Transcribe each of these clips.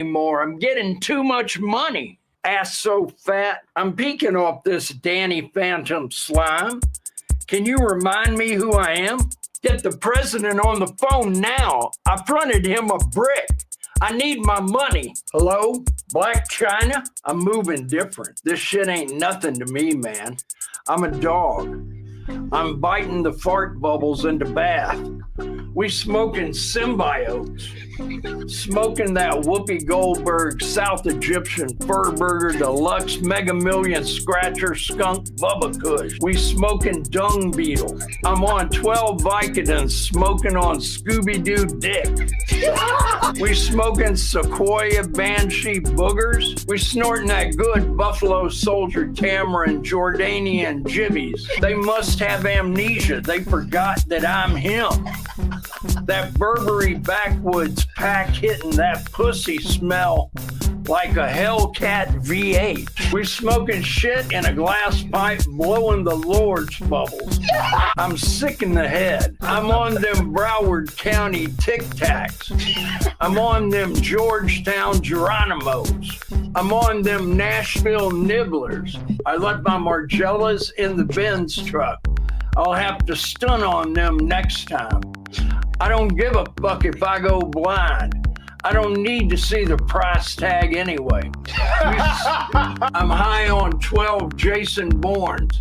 anymore. I'm getting too much money. Ass so fat. I'm peeking off this Danny Phantom slime. Can you remind me who I am? Get the president on the phone now. I fronted him a brick. I need my money. Hello? Black China? I'm moving different. This shit ain't nothing to me, man. I'm a dog. I'm biting the fart bubbles into bath. We smoking symbiotes. Smoking that Whoopi Goldberg South Egyptian Fur Burger Deluxe Mega Million Scratcher Skunk Bubba Kush. We smoking dung beetle. I'm on 12 Vicodins smoking on Scooby-Doo dick. We smoking Sequoia Banshee boogers. We snorting that good Buffalo Soldier Tamarind Jordanian jibbies. They must have amnesia. They forgot that I'm him. That Burberry backwoods pack hitting that pussy smell like a Hellcat V8. We smoking shit in a glass pipe blowing the Lord's bubbles. I'm sick in the head. I'm on them Broward County Tic Tacs. I'm on them Georgetown Geronimos. I'm on them Nashville Nibblers. I left my Margellas in the Benz truck. I'll have to stun on them next time. I don't give a fuck if I go blind. I don't need to see the price tag anyway. I'm high on 12 Jason Bournes,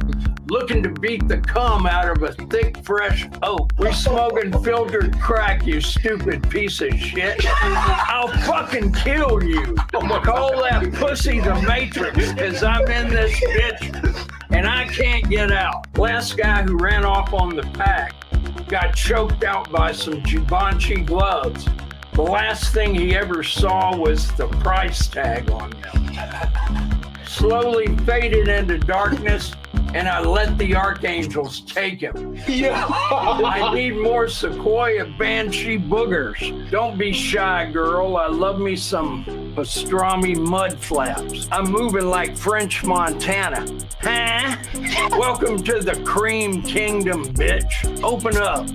looking to beat the cum out of a thick, fresh oak. We smoking filtered crack, you stupid piece of shit. I'll fucking kill you. Call that pussy the Matrix, because I'm in this bitch and I can't get out. Last guy who ran off on the pack got choked out by some Givenchy gloves. The last thing he ever saw was the price tag on them. Slowly faded into darkness, and I let the archangels take him. Yeah. I need more Sequoia Banshee boogers. Don't be shy, girl. I love me some pastrami mud flaps. I'm moving like French Montana. Huh? Welcome to the Cream Kingdom, bitch. Open up.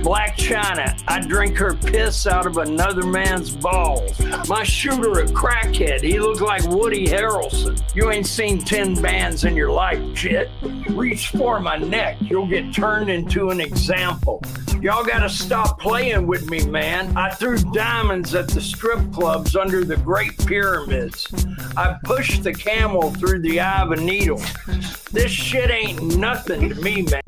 Black China, I drink her piss out of another man's balls. My shooter a crackhead. He look like Woody Harrelson. You ain't seen 10 bands in your life, shit. Reach for my neck. You'll get turned into an example. Y'all gotta stop playing with me, man. I threw diamonds at the strip clubs under the Great Pyramids. I pushed the camel through the eye of a needle. This shit ain't nothing to me, man.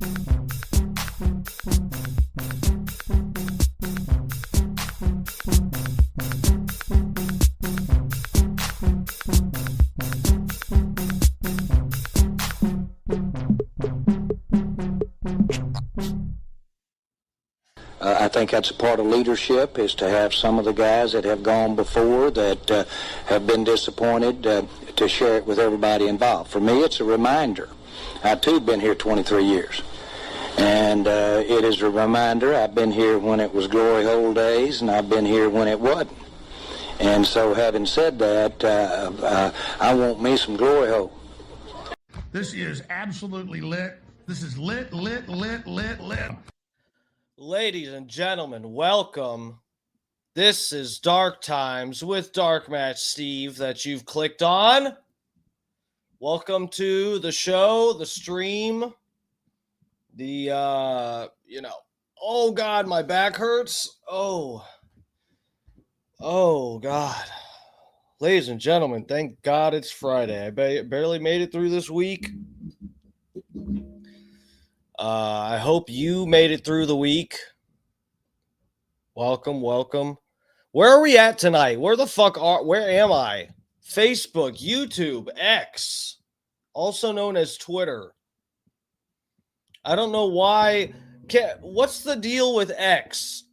I think that's a part of leadership, is to have some of the guys that have gone before that have been disappointed to share it with everybody involved. For me, it's a reminder. I, too, have been here 23 years. And it is a reminder. I've been here when it was glory hole days, and I've been here when it wasn't. And so having said that, I want me some glory hole. This is absolutely lit. This is lit, lit, lit, lit, lit. Ladies and gentlemen, welcome. This is Dark Times with Dark Match Steve that you've clicked on. Welcome to the show, the stream, oh God, my back hurts. Oh God. Ladies and gentlemen, thank God it's Friday. I barely made it through this week. I hope you made it through the week. Welcome. Where are we at tonight? Where am I? Facebook, YouTube, X, also known as Twitter. I don't know why. What's the deal with X?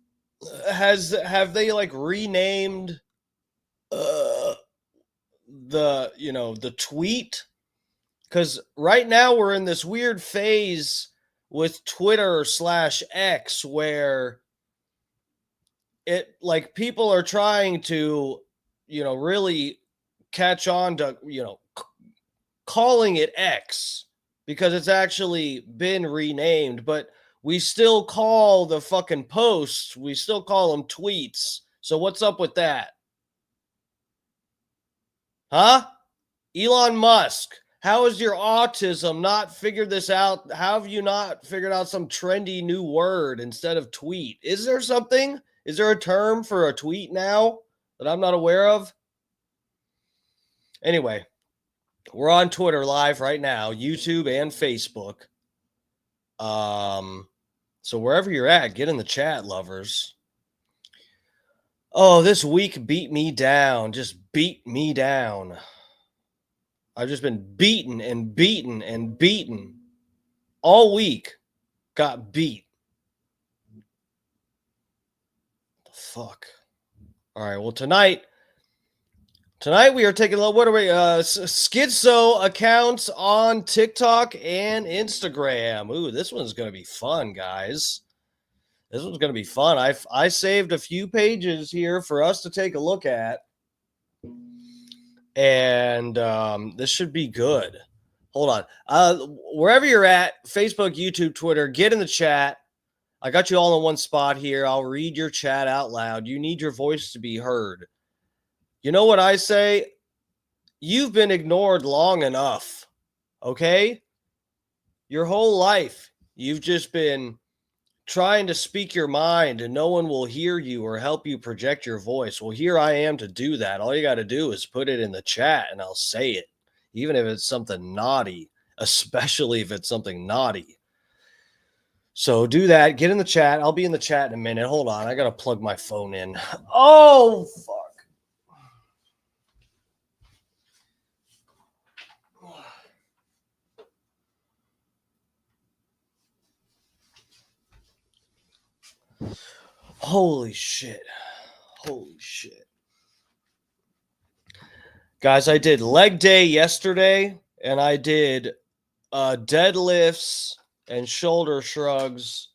Have they renamed the tweet? Because right now we're in this weird phase with Twitter /X where it people are trying to, really catch on to, calling it X because it's actually been renamed, but we still call the fucking posts, we still call them tweets. So what's up with that? Huh? Elon Musk, how has your autism not figured this out? How have you not figured out some trendy new word instead of tweet? Is there something? Is there a term for a tweet now that I'm not aware of? Anyway, we're on Twitter live right now, YouTube and Facebook. So wherever you're at, get in the chat, lovers. Oh, this week beat me down. Just beat me down. I've just been beaten and beaten and beaten all week. Got beat. The fuck. All right. Well, tonight we are taking a look. What are we? Schizo accounts on TikTok and Instagram. Ooh, this one's gonna be fun, guys. This one's gonna be fun. I saved a few pages here for us to take a look at. And this should be good. Hold on. Wherever you're at, Facebook, YouTube, Twitter, get in the chat. I got you all in one spot here. I'll read your chat out loud. You need your voice to be heard. You know what I say? You've been ignored long enough, okay? Your whole life, you've just been trying to speak your mind and no one will hear you or help you project your voice. Well, here I am to do that. All you got to do is put it in the chat and I'll say it, even if it's something naughty, especially if it's something naughty. So do that. Get in the chat. I'll be in the chat in a minute. Hold on. I got to plug my phone in. Oh, fuck. Holy shit. Holy shit. Guys, I did leg day yesterday, and I did deadlifts and shoulder shrugs.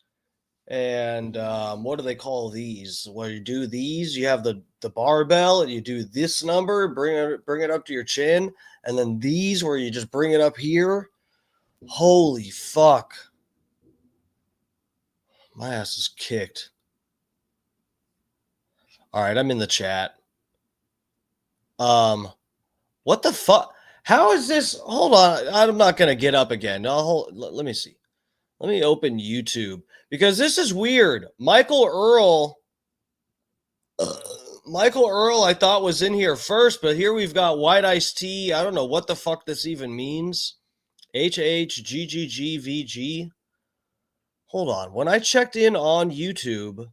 And what do they call these? Where you do these, you have the barbell, and you do this number, bring it up to your chin, and then these where you just bring it up here. Holy fuck. My ass is kicked. All right, I'm in the chat. What the fuck? How is this? Hold on. I'm not going to get up again. No, let me see. Let me open YouTube because this is weird. Michael Earl, I thought was in here first, but here we've got White Iced Tea. I don't know what the fuck this even means. HHGGGVG. Hold on. When I checked in on YouTube,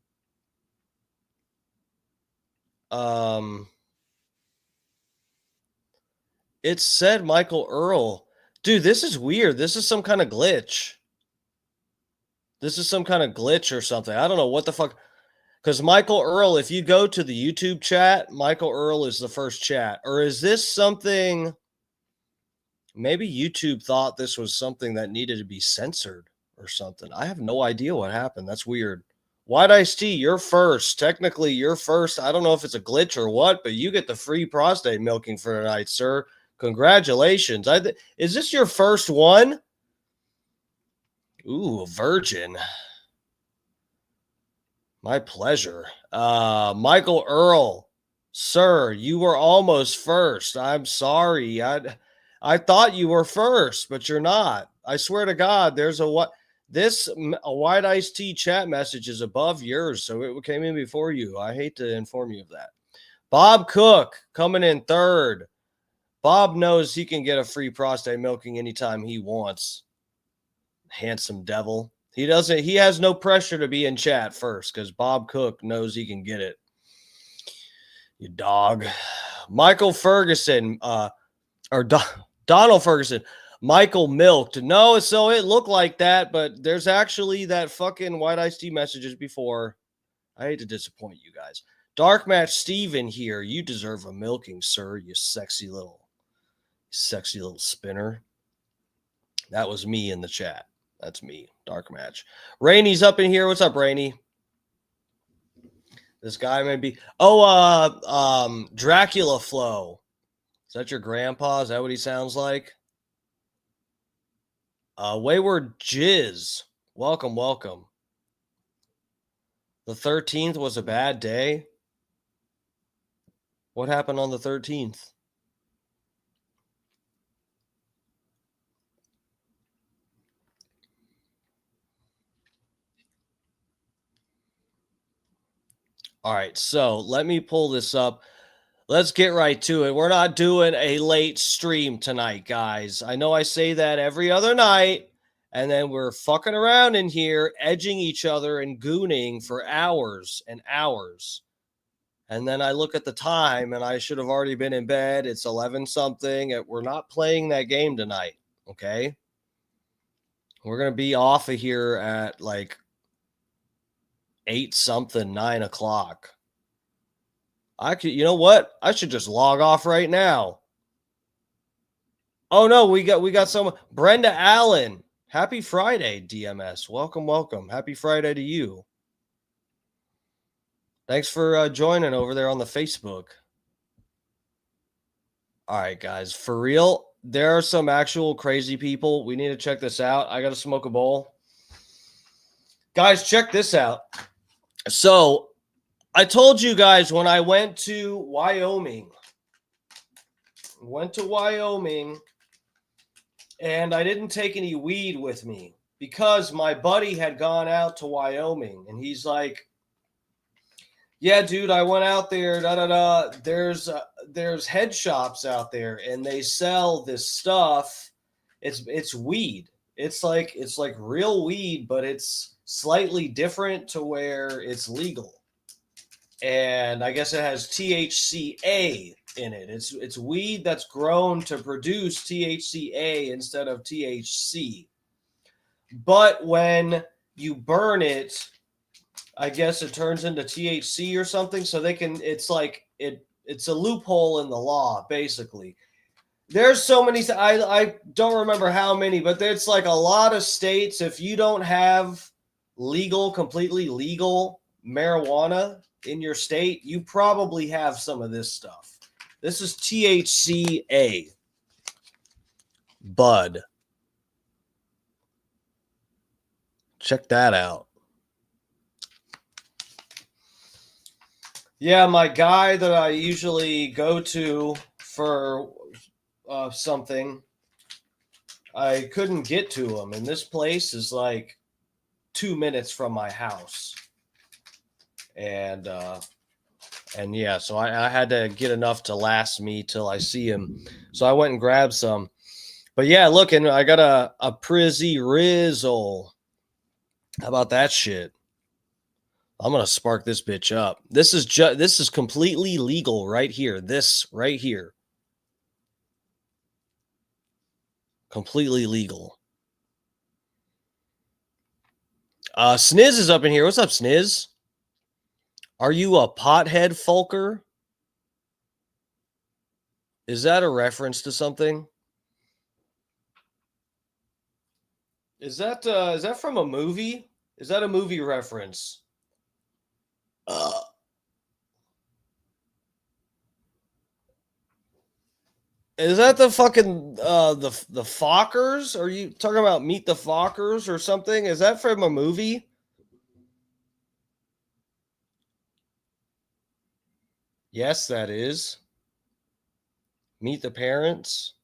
it said Michael Earl. Dude, this is weird. This is some kind of glitch. This is some kind of glitch or something. I don't know what the fuck. Because Michael Earl, if you go to the YouTube chat, Michael Earl is the first chat. Or is this something? Maybe YouTube thought this was something that needed to be censored or something. I have no idea what happened. That's weird. White Iced Tea, you're first. Technically, you're first. I don't know if it's a glitch or what, but you get the free prostate milking for tonight, sir. Congratulations. Is this your first one? Ooh, a virgin. My pleasure. Michael Earl, sir, you were almost first. I'm sorry. I thought you were first, but you're not. I swear to God, there's a White Iced Tea chat message is above yours, so it came in before you. I hate to inform you of that. Bob Cook coming in third. Bob knows he can get a free prostate milking anytime he wants. Handsome devil. He has no pressure to be in chat first because Bob Cook knows he can get it. You dog. Michael Ferguson, Donald Ferguson. Michael milked. No, so it looked like that, but there's actually that fucking White Iced Tea messages before. I hate to disappoint you guys. Dark Match Steven here. You deserve a milking, sir, you sexy little spinner. That was me in the chat. That's me, Dark Match. Rainy's up in here. What's up, Rainy? This guy may be. Dracula Flow. Is that your grandpa? Is that what he sounds like? Wayward Jizz. Welcome. The 13th was a bad day. What happened on the 13th? All right, so let me pull this up. Let's get right to it. We're not doing a late stream tonight, guys. I know I say that every other night, and then we're fucking around in here, edging each other and gooning for hours and hours. And then I look at the time, and I should have already been in bed. It's 11 something. We're not playing that game tonight, okay? We're going to be off of here at like 8 something, 9 o'clock. You know what? I should just log off right now. Oh no, we got someone. Brenda Allen. Happy Friday, DMS. Welcome. Happy Friday to you. Thanks for joining over there on the Facebook. All right, guys. For real, there are some actual crazy people. We need to check this out. I got to smoke a bowl. Guys, check this out. So, I told you guys when I went to Wyoming, and I didn't take any weed with me because my buddy had gone out to Wyoming, and he's like, yeah, dude, I went out there, there's head shops out there, and they sell this stuff. It's weed. It's like real weed, but it's slightly different to where it's legal. And I guess it has THCA in it. It's weed that's grown to produce THCA instead of THC. But when you burn it, I guess it turns into THC or something. So it's a loophole in the law, basically. There's so many, I don't remember how many, but there's like a lot of states. If you don't have completely legal marijuana in your state, you probably have some of this stuff. This is THCA. Bud. Check that out. Yeah, my guy that I usually go to for something, I couldn't get to him. And this place is like 2 minutes from my house. And yeah, so I had to get enough to last me till I see him. So I went and grabbed some. But yeah, look, and I got a Prizzy Rizzle. How about that shit? I'm gonna spark this bitch up. This is completely legal right here. This right here. Completely legal. Sniz is up in here. What's up, Sniz? Are you a pothead, Fulker? Is that a reference to something? Is that from a movie? Is that a movie reference? Is that the fucking the Fockers? Are you talking about Meet the Fockers or something? Is that from a movie? Yes, that is. Meet the Parents.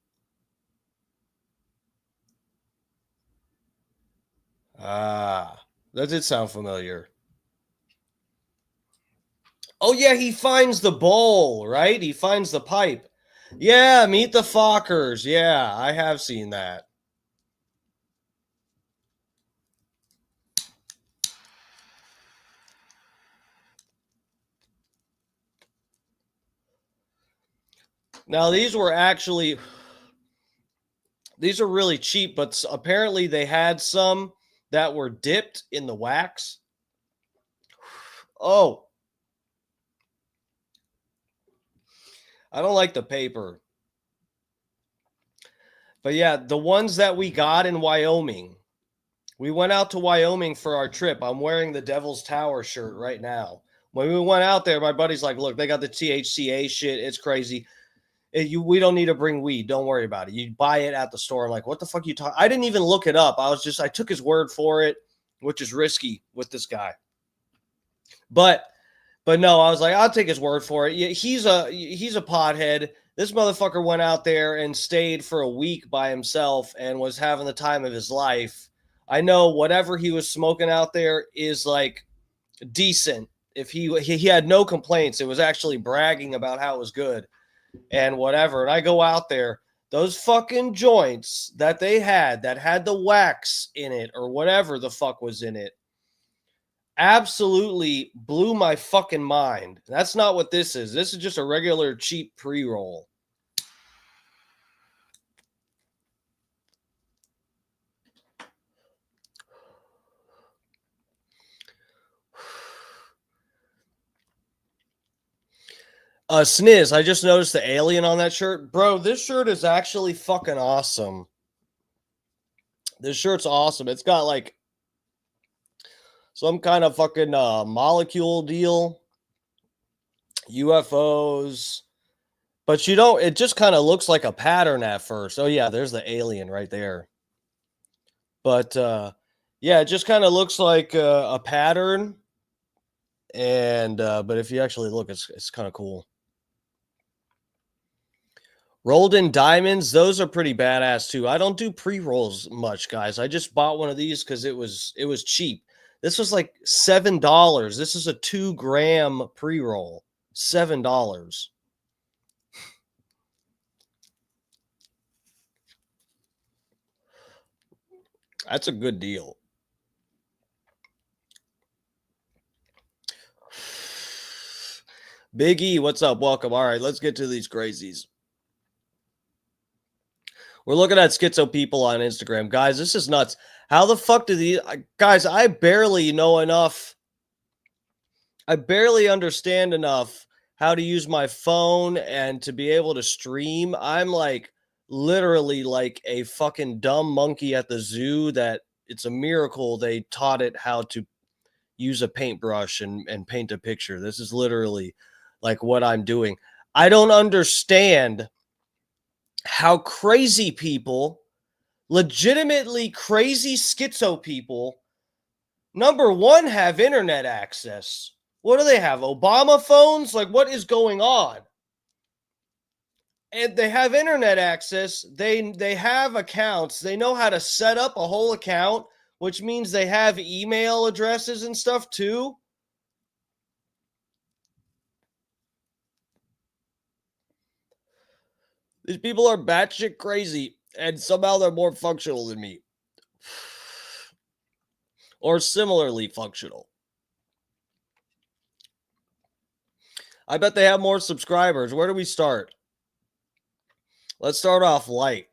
Ah, that did sound familiar. Oh, yeah, he finds the bowl, right? He finds the pipe. Yeah, Meet the Fockers. Yeah, I have seen that. Now, these are really cheap, but apparently they had some that were dipped in the wax. Oh, I don't like the paper. But yeah, the ones that we got in Wyoming, we went out to Wyoming for our trip. I'm wearing the Devil's Tower shirt right now. When we went out there, my buddy's like, look, they got the THCA shit. It's crazy. We don't need to bring weed. Don't worry about it. You buy it at the store. I'm like, what the fuck are you talking? I didn't even look it up. I took his word for it, which is risky with this guy. But no, I was like, I'll take his word for it. Yeah, he's a pothead. This motherfucker went out there and stayed for a week by himself and was having the time of his life. I know whatever he was smoking out there is like decent if he had no complaints. It was actually bragging about how it was good and whatever. And I go out there, those fucking joints that they had that had the wax in it or whatever the fuck was in it absolutely blew my fucking mind. That's not what this is. This is just a regular cheap pre-roll. Sniz, I just noticed the alien on that shirt. Bro, this shirt is actually fucking awesome. This shirt's awesome. It's got like some kind of fucking molecule deal. UFOs. But you don't, it just kind of looks like a pattern at first. Oh yeah, there's the alien right there. But yeah, it just kind of looks like a pattern. And but if you actually look, it's kind of cool. Rolled in diamonds, those are pretty badass too. I don't do pre-rolls much, guys. I just bought one of these because it was cheap. This was like $7. This is a 2-gram pre-roll. $7. That's a good deal. Big E, what's up? Welcome. All right, let's get to these crazies. We're looking at Schizo people on Instagram. Guys, this is nuts. How the fuck do these... Guys, I barely know enough. I barely understand enough how to use my phone and to be able to stream. I'm like literally like a fucking dumb monkey at the zoo that it's a miracle they taught it how to use a paintbrush and paint a picture. This is literally like what I'm doing. I don't understand how crazy people, legitimately crazy schizo people, number one, have internet access. What do they have? Obama phones? Like, what is going on? And they have internet access. They have accounts. They know how to set up a whole account, which means they have email addresses and stuff too. These people are batshit crazy, and somehow they're more functional than me. Or similarly functional. I bet they have more subscribers. Where do we start? Let's start off light.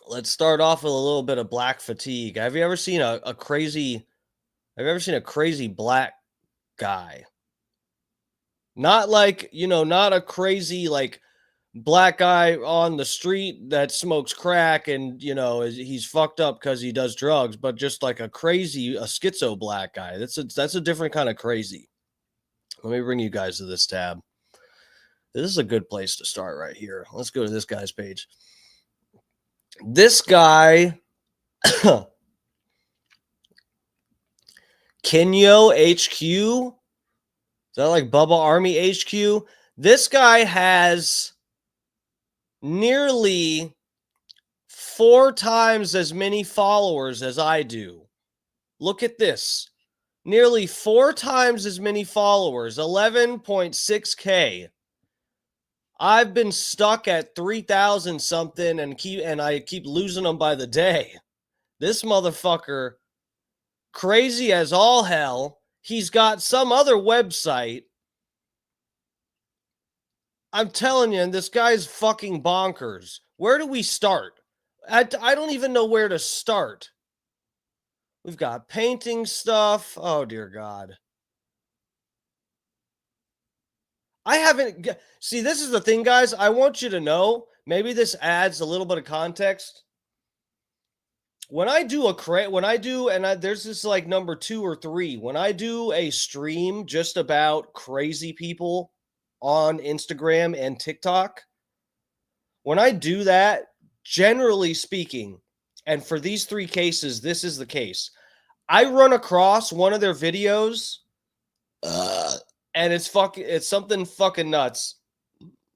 Let's start off with a little bit of black fatigue. Have you ever seen a crazy black guy? Not like, not a crazy like black guy on the street that smokes crack and, he's fucked up because he does drugs, but just like a schizo black guy. That's a different kind of crazy. Let me bring you guys to this tab. This is a good place to start right here. Let's go to this guy's page. This guy, Kenyo HQ. Is that like Bubba Army HQ? This guy has nearly 4 times as many followers as I do. Look at this. Nearly 4 times as many followers, 11.6K. I've been stuck at 3,000 something and I keep losing them by the day. This motherfucker, crazy as all hell. He's got some other website. I'm telling you, and this guy's fucking bonkers. Where do we start? I don't even know where to start. We've got painting stuff. Oh, dear God. I haven't... See, this is the thing, guys. I want you to know, maybe this adds a little bit of context. When I do there's this like number 2 or 3. When I do a stream just about crazy people on Instagram and TikTok, when I do that, generally speaking, and for these 3 cases, this is the case. I run across one of their videos, and it's something fucking nuts.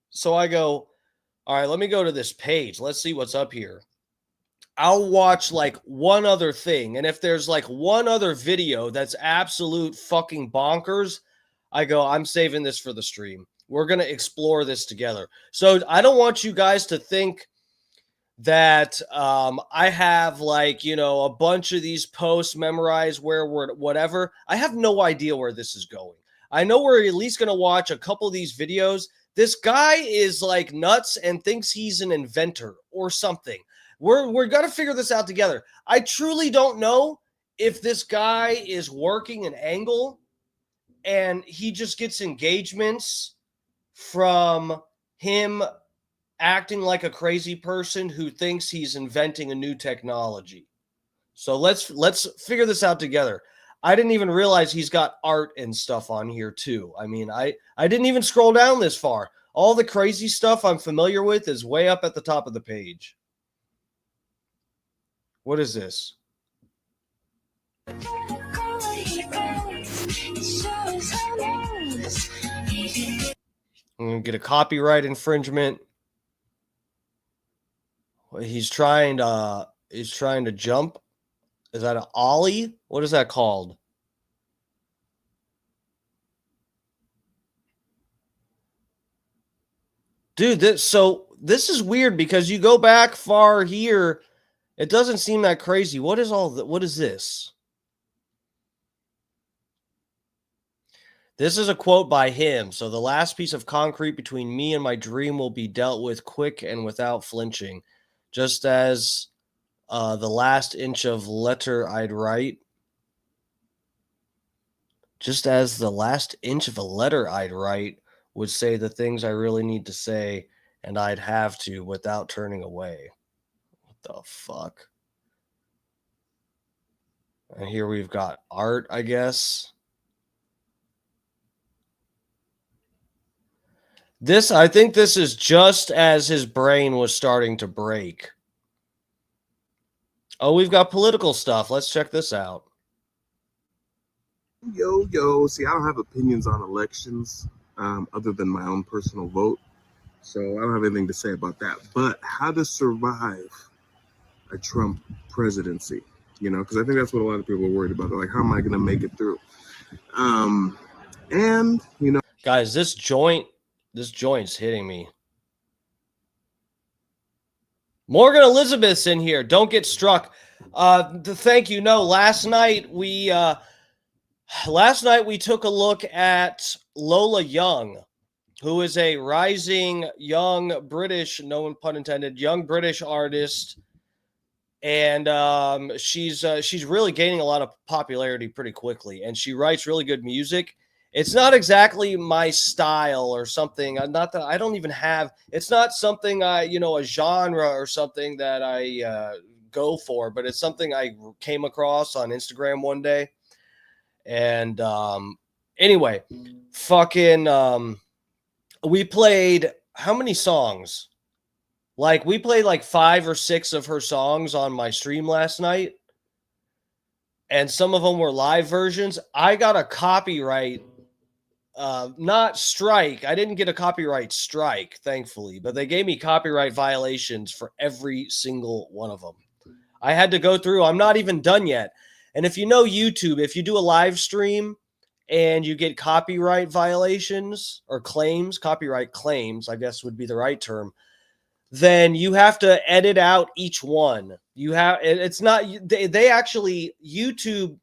So I go, all right, let me go to this page. Let's see what's up here. I'll watch like one other thing. And if there's like one other video that's absolute fucking bonkers, I go, I'm saving this for the stream. We're going to explore this together. So I don't want you guys to think that I have like, you know, a bunch of these posts memorized where we're whatever. I have no idea where this is going. I know we're at least going to watch a couple of these videos. This guy is like nuts and thinks he's an inventor or something. We're going to figure this out together. I truly don't know if this guy is working an angle and he just gets engagements from him acting like a crazy person who thinks he's inventing a new technology. So let's figure this out together. I didn't even realize he's got art and stuff on here too. I mean, I didn't even scroll down this far. All the crazy stuff I'm familiar with is way up at the top of the page. What is this? I'm going to get a copyright infringement. He's trying to jump. Is that an ollie? What is that called? Dude, this is weird because you go back far here, it doesn't seem that crazy. What is all that? What is this? This is a quote by him. So the last piece of concrete between me and my dream will be dealt with quick and without flinching, just as the last inch of letter I'd write. Just as the last inch of a letter I'd write would say the things I really need to say, and I'd have to without turning away. What the fuck? And here we've got art, I guess. I think this is just as his brain was starting to break. Oh, we've got political stuff. Let's check this out. Yo. See, I don't have opinions on elections other than my own personal vote. So I don't have anything to say about that. But how to survive a Trump presidency, you know, because I think that's what a lot of people are worried about. They're like, how am I going to make it through? And, you know. Guys, this joint's hitting me. Morgan Elizabeth's in here. Don't get struck. Thank you. No, last night we took a look at Lola Young, who is a rising young British, no pun intended, young British artist, and she's really gaining a lot of popularity pretty quickly, and she writes really good music. It's not exactly my style or something. Not that I don't even have. It's not something a genre or something that I go for, but it's something I came across on Instagram one day. And anyway, we played how many songs? Like we played like 5 or 6 of her songs on my stream last night. And some of them were live versions. I got a copyright, not strike. I didn't get a copyright strike, thankfully, but they gave me copyright violations for every single one of them. I had to go through. I'm not even done yet. And if you know YouTube, if you do a live stream and you get copyright violations or claims, copyright claims, I guess would be the right term, then you have to edit out each one. It's not, they actually, YouTube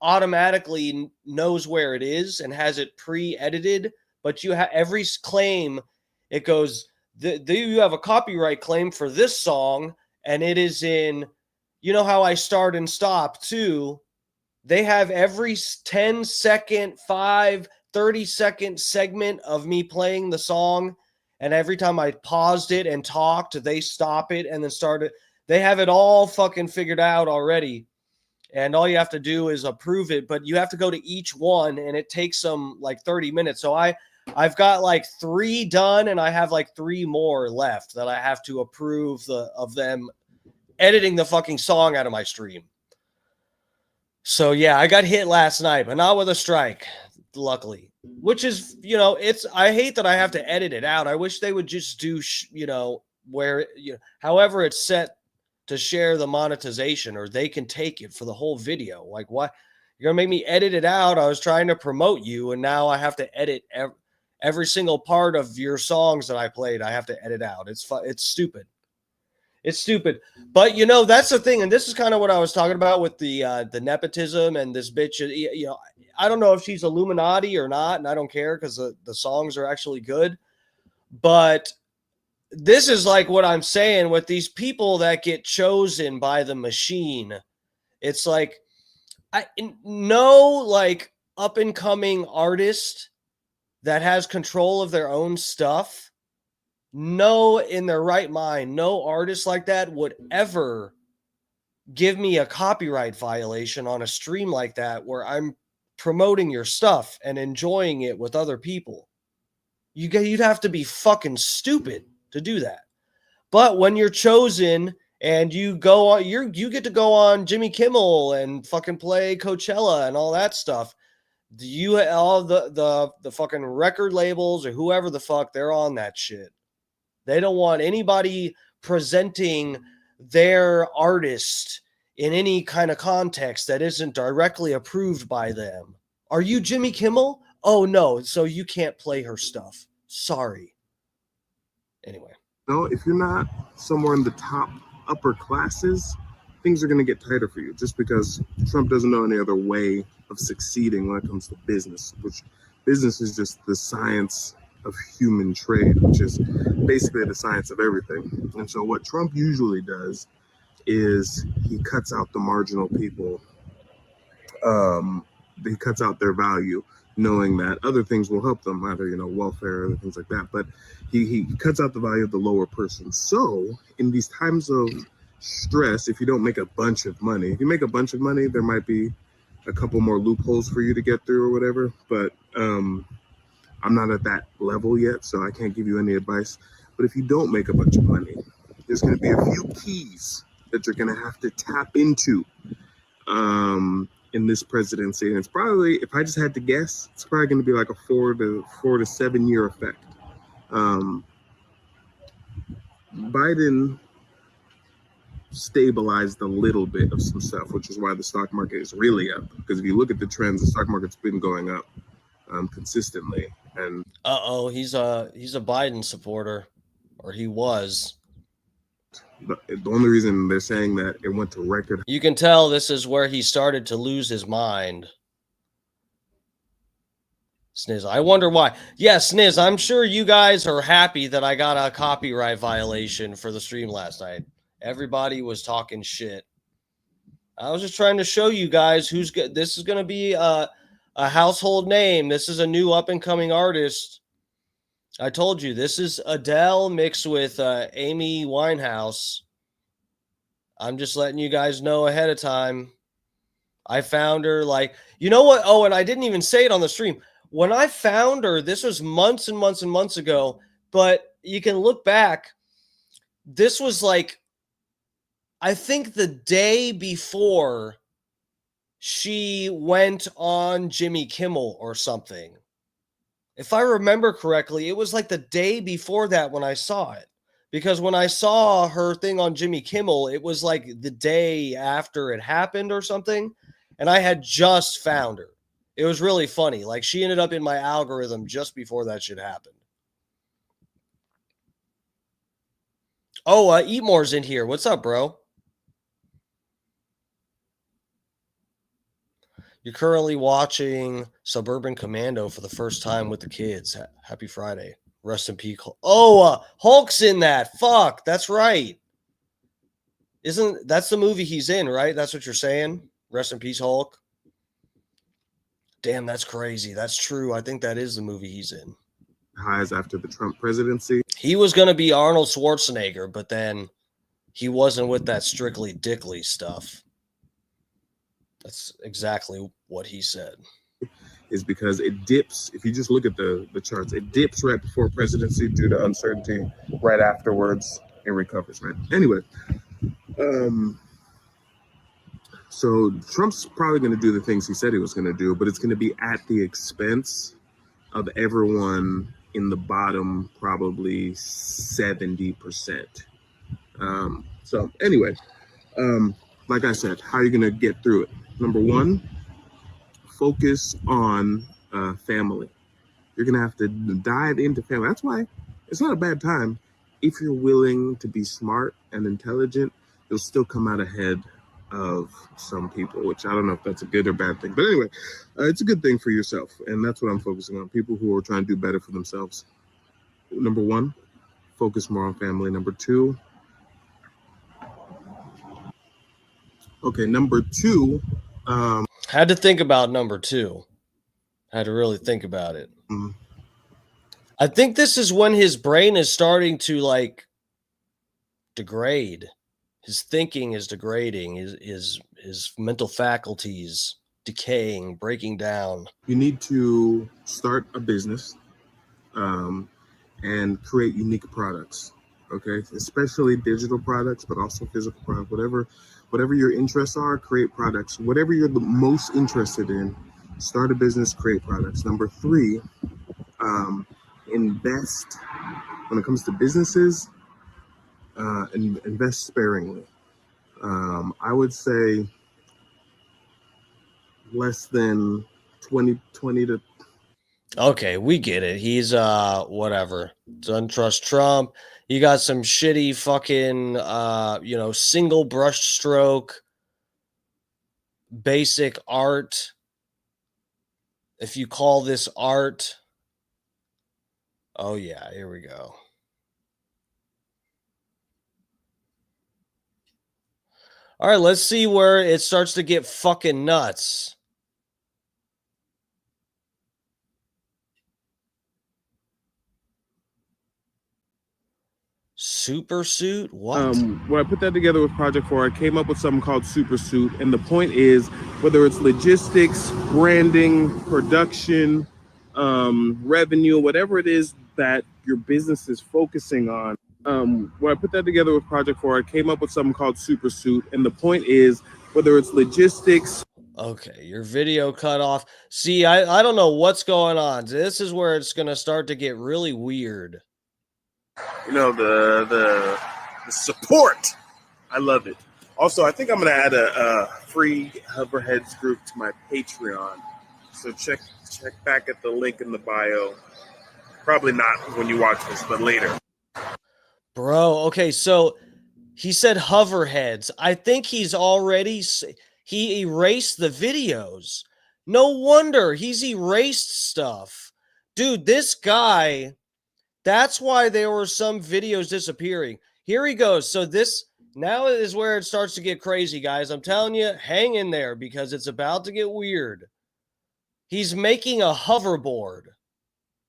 automatically knows where it is and has it pre-edited, but you have every claim, it goes, you have a copyright claim for this song, and it is in, you know how I start and stop too. They have every 10-second, 30-second segment of me playing the song. And every time I paused it and talked, they stop it and then start it. They have it all fucking figured out already. And all you have to do is approve it. But you have to go to each one, and it takes them like 30 minutes. So I've got like 3 done, and I have like 3 more left that I have to approve of them editing the fucking song out of my stream. So yeah, I got hit last night, but not with a strike, luckily. Which is, I hate that I have to edit it out. I wish they would just do, where, however it's set to share the monetization, or they can take it for the whole video. Like, what? You're going to make me edit it out? I was trying to promote you, and now I have to edit every single part of your songs that I played. I have to edit out. It's stupid. It's stupid. But, you know, that's the thing. And this is kind of what I was talking about with the nepotism and this bitch. You know, I don't know if she's Illuminati or not, and I don't care because the songs are actually good. But this is like what I'm saying with these people that get chosen by the machine. It's like, no, like, up-and-coming artist that has control of their own stuff, no, in their right mind, no artist like that would ever give me a copyright violation on a stream like that where I'm promoting your stuff and enjoying it with other people. You'd have to be fucking stupid to do that. But when you're chosen and you go on, you get to go on Jimmy Kimmel and fucking play Coachella and all that stuff. All the fucking record labels or whoever the fuck, they're on that shit. They don't want anybody presenting their artist in any kind of context that isn't directly approved by them. Are you Jimmy Kimmel? Oh, no. So you can't play her stuff. Sorry. Anyway. No, if you're not somewhere in the top upper classes, things are going to get tighter for you just because Trump doesn't know any other way of succeeding when it comes to business, which business is just the science of human trade, which is basically the science of everything. And so what Trump usually does is he cuts out the marginal people. He cuts out their value, knowing that other things will help them, either, you know, welfare or things like that. But he cuts out the value of the lower person. So in these times of stress, if you don't make a bunch of money, if you make a bunch of money, there might be a couple more loopholes for you to get through or whatever. But I'm not at that level yet, so I can't give you any advice. But if you don't make a bunch of money, there's going to be a few keys that you're going to have to tap into in this presidency. And it's probably, if I just had to guess, it's probably going to be like a 4 to 7 year effect. Biden stabilized a little bit of some stuff, which is why the stock market is really up. Because if you look at the trends, the stock market's been going up consistently. And he's a Biden supporter, or he was. The only reason they're saying that it went to record. You can tell this is where he started to lose his mind. Sniz, I wonder why. Yeah, Sniz, I'm sure you guys are happy that I got a copyright violation for the stream last night. Everybody was talking shit. I was just trying to show you guys who's good. This is going to be a household name. This is a new up-and-coming artist. I told you, this is Adele mixed with Amy Winehouse. I'm just letting you guys know ahead of time. I found her, like, you know what? Oh, and I didn't even say it on the stream. When I found her, this was months and months and months ago, but you can look back. This was like, I think the day before she went on Jimmy Kimmel or something. If I remember correctly, it was like the day before that when I saw it. Because when I saw her thing on Jimmy Kimmel, it was like the day after it happened or something. And I had just found her. It was really funny. Like, she ended up in my algorithm just before that shit happened. Oh, Eatmore's in here. What's up, bro? You're currently watching Suburban Commando for the first time with the kids. Happy Friday. Rest in peace. Oh, Hulk's in that. Fuck, that's right. That's the movie he's in, right? That's what you're saying? Rest in peace, Hulk. Damn, that's crazy. That's true. I think that is the movie he's in. Highs after the Trump presidency. He was going to be Arnold Schwarzenegger, but then he wasn't with that Strictly Dickly stuff. That's exactly what he said. Is because it dips. If you just look at the charts, it dips right before presidency due to uncertainty. Right afterwards, it recovers, right? Anyway, so Trump's probably going to do the things he said he was going to do, but it's going to be at the expense of everyone in the bottom, probably 70%. So anyway, Like I said, how are you going to get through it? Number one, focus on family. You're going to have to dive into family. That's why it's not a bad time. If you're willing to be smart and intelligent, you'll still come out ahead of some people, which I don't know if that's a good or bad thing. But anyway, it's a good thing for yourself. And that's what I'm focusing on. People who are trying to do better for themselves. Number one, focus more on family. Number two, number two, Had to think about number two. Had to really think about it. I think this is when his brain is starting to like degrade. His thinking is degrading. His mental faculties decaying, breaking down. you need to start a business and create unique products. Okay, especially digital products, but also physical products. Whatever your interests are, create products. Whatever you're the most interested in, start a business, create products. Number three, invest. When it comes to businesses, invest sparingly. I would say less than 20 to. Okay, we get it. He's whatever. Doesn't trust Trump. You got some shitty fucking single brush stroke basic art. If you call this art. Oh yeah, here we go. All right, let's see where it starts to get fucking nuts. Super suit? What? When I put that together with Project 4, I came up with something called Super Suit. And the point is, whether it's logistics, branding, production, revenue, whatever it is that your business is focusing on. When I put that together with Project 4, I came up with something called Super Suit. And the point is, whether it's logistics. Okay, your video cut off. See, I don't know what's going on. This is where it's going to start to get really weird. You know, the support. I love it. Also, I think I'm going to add a free Hoverheads group to my Patreon. So check back at the link in the bio. Probably not when you watch this, but later. Bro, okay, so he said Hoverheads. I think he erased the videos. No wonder he's erased stuff. Dude, this guy, that's why there were some videos disappearing. Here he goes. So this now is where it starts to get crazy, guys. I'm telling you, hang in there because it's about to get weird. He's making a hoverboard.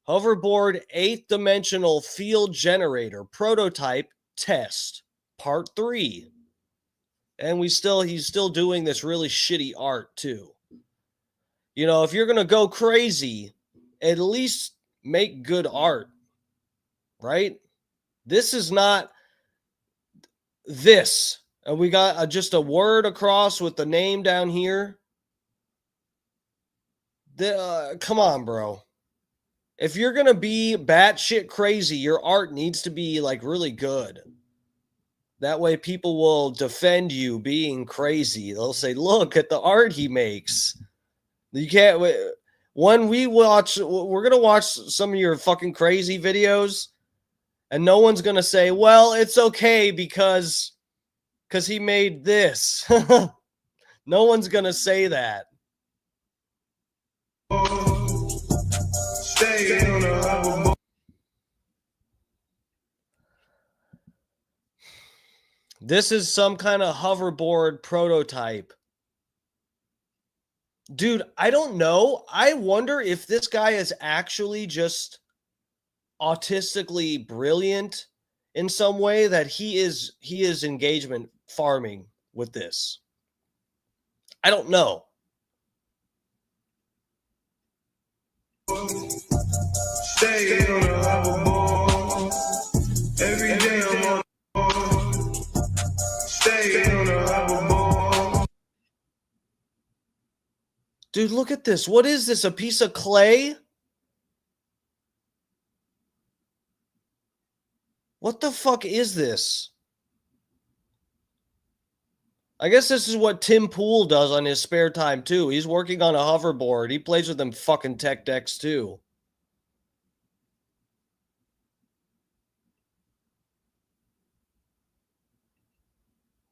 Hoverboard 8th dimensional field generator prototype test part 3. And he's still doing this really shitty art too. You know, if you're going to go crazy, at least make good art. Right? This is not this. And we got just a word across with the name down here. Come on, bro. If you're going to be batshit crazy, your art needs to be like really good. That way people will defend you being crazy. They'll say, look at the art he makes. You can't. When we're going to watch some of your fucking crazy videos, and no one's going to say, well, it's okay because he made this. No one's going to say that. This is some kind of hoverboard prototype. Dude, I don't know. I wonder if this guy is actually just autistically brilliant in some way, that he is engagement farming with this. I don't know. Stay on a hoverboard. Every day I'm on. Stay on a hoverboard. Dude, look at this. What is this? A piece of clay? What the fuck is this? I guess this is what Tim Pool does on his spare time, too. He's working on a hoverboard. He plays with them fucking tech decks, too.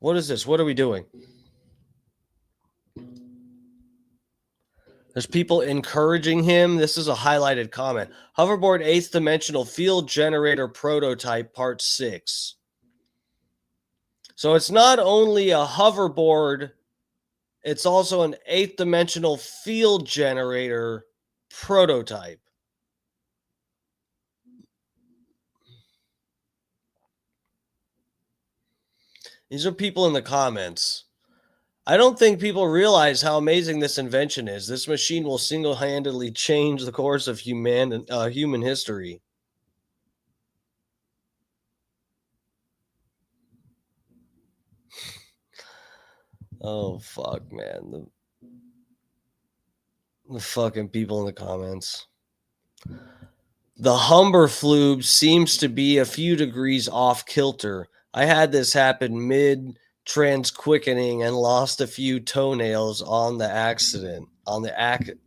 What is this? What are we doing? There's people encouraging him. This is a highlighted comment. Hoverboard 8th Dimensional Field Generator Prototype Part 6. So it's not only a hoverboard, it's also an 8th Dimensional Field Generator Prototype. These are people in the comments. I don't think people realize how amazing this invention is. This machine will single-handedly change the course of human history. Oh, fuck, man. The fucking people in the comments. The Humberflube seems to be a few degrees off kilter. I had this happen mid-transquickening and lost a few toenails on the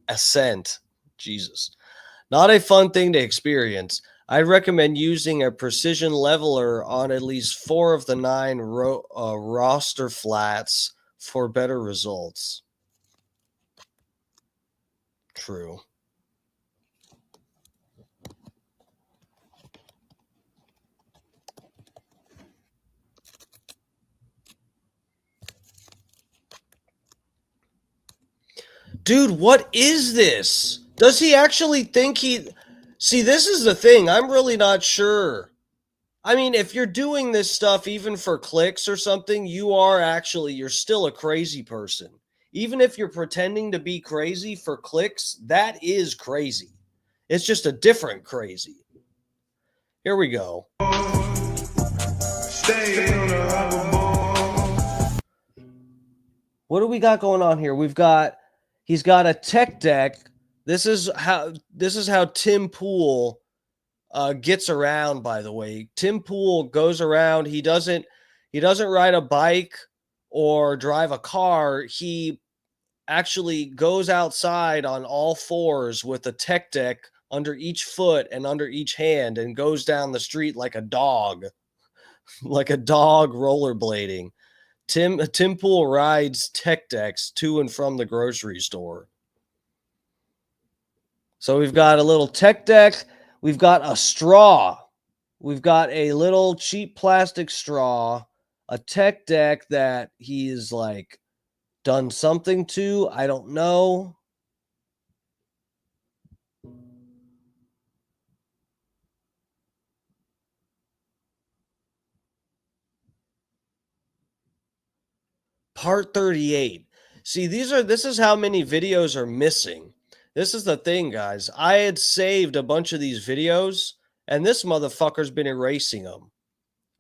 ascent. Jesus. Not a fun thing to experience. I'd recommend using a precision leveler on at least 4 of the 9 roster flats for better results. True. Dude, what is this? Does he actually think he... See, this is the thing. I'm really not sure. I mean, if you're doing this stuff even for clicks or something, you're still a crazy person. Even if you're pretending to be crazy for clicks, that is crazy. It's just a different crazy. Here we go. What do we got going on here? He's got a tech deck. This is how Tim Pool gets around, by the way. Tim Pool goes around. He doesn't ride a bike or drive a car. He actually goes outside on all fours with a tech deck under each foot and under each hand and goes down the street like a dog, like a dog rollerblading. Tim Pool rides tech decks to and from the grocery store. So we've got a little tech deck. We've got a straw. We've got a little cheap plastic straw, a tech deck that he's like done something to. I don't know. Part 38. See, this is how many videos are missing. This is the thing, guys. I had saved a bunch of these videos, and this motherfucker's been erasing them.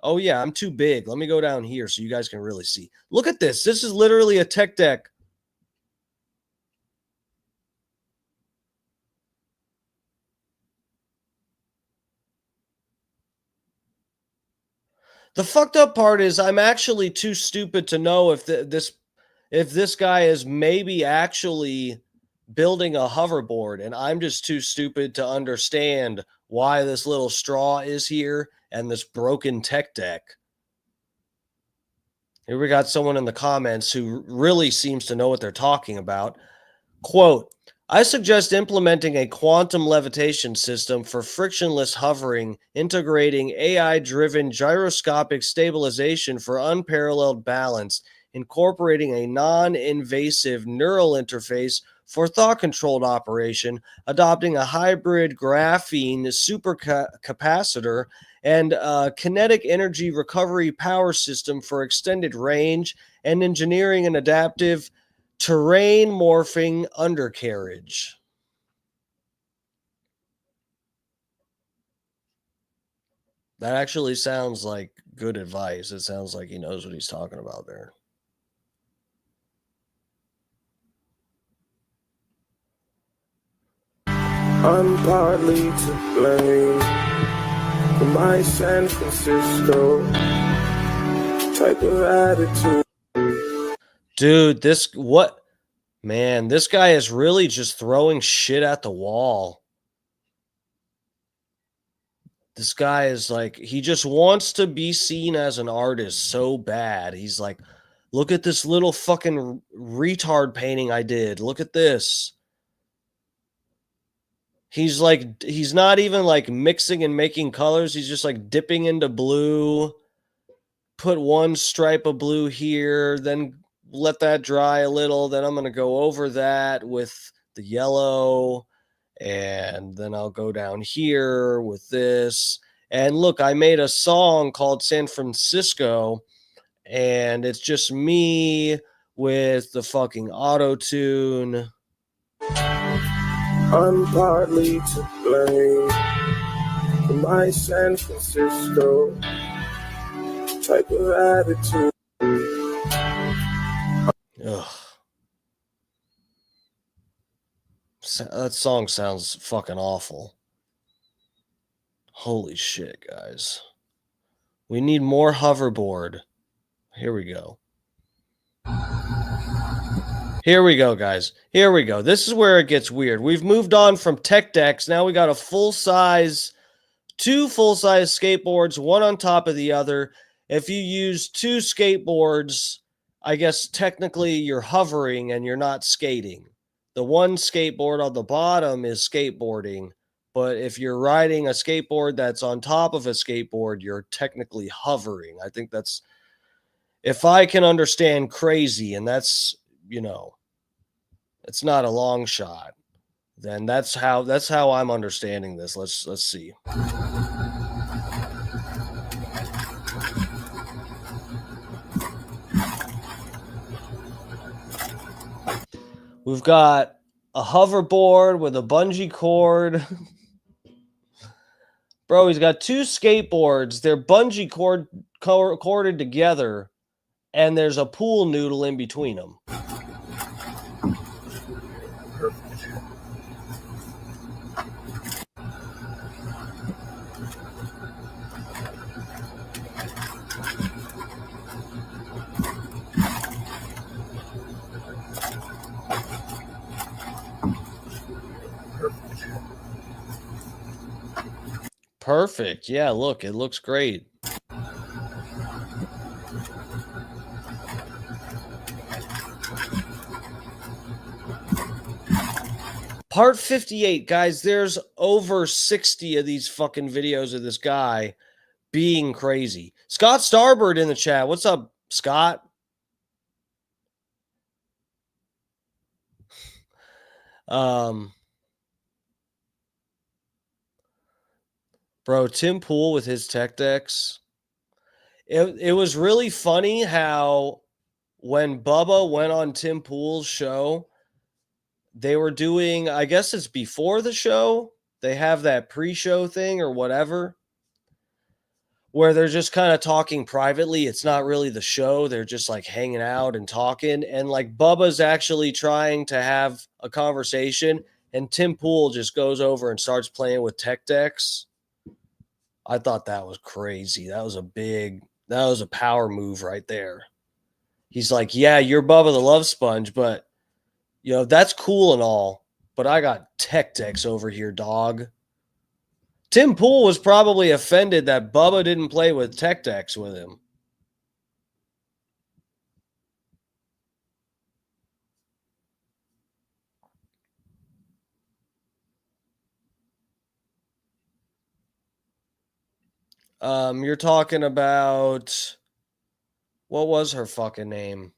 Oh, yeah, I'm too big. Let me go down here so you guys can really see. Look at this. This is literally a tech deck. The fucked up part is I'm actually too stupid to know if this guy is maybe actually building a hoverboard, and I'm just too stupid to understand why this little straw is here and this broken tech deck. Here we got someone in the comments who really seems to know what they're talking about. Quote, I suggest implementing a quantum levitation system for frictionless hovering, integrating AI-driven gyroscopic stabilization for unparalleled balance, incorporating a non-invasive neural interface for thought-controlled operation, adopting a hybrid graphene supercapacitor, and a kinetic energy recovery power system for extended range, and engineering an adaptive terrain morphing undercarriage. That actually sounds like good advice. It sounds like he knows what he's talking about there. I'm partly to blame for my San Francisco type of attitude. Dude, this guy is really just throwing shit at the wall. This guy is like, he just wants to be seen as an artist so bad. He's like, look at this little fucking retard painting I did. Look at this. He's like, he's not even like mixing and making colors. He's just like dipping into blue, put one stripe of blue here, then let that dry a little. Then I'm going to go over that with the yellow. And then I'll go down here with this. And look, I made a song called San Francisco, and it's just me with the fucking auto-tune. I'm partly to blame for my San Francisco type of attitude. Ugh. That song sounds fucking awful. Holy shit, guys. We need more hoverboard. Here we go. Here we go, guys. Here we go. This is where it gets weird. We've moved on from tech decks. Now we got two full-size skateboards, one on top of the other. If you use two skateboards, I guess technically you're hovering and you're not skating. The one skateboard on the bottom is skateboarding, but if you're riding a skateboard that's on top of a skateboard, you're technically hovering. I think that's, if I can understand crazy, and that's, it's not a long shot, then that's how I'm understanding this. Let's see. We've got a hoverboard with a bungee cord. Bro, he's got two skateboards. They're bungee corded together, and there's a pool noodle in between them. Perfect. Yeah, look, it looks great. Part 58, guys, there's over 60 of these fucking videos of this guy being crazy. Scott Starbird in the chat. What's up, Scott? Bro, Tim Pool with his tech decks. It was really funny how when Bubba went on Tim Pool's show, they were doing, I guess it's before the show, they have that pre-show thing or whatever, where they're just kind of talking privately. It's not really the show. They're just like hanging out and talking. And like Bubba's actually trying to have a conversation, and Tim Pool just goes over and starts playing with tech decks. I thought that was crazy. That was a power move right there. He's like, yeah, you're Bubba the Love Sponge, but that's cool and all, but I got tech decks over here, dog. Tim Pool was probably offended that Bubba didn't play with tech decks with him. You're talking about, what was her fucking name?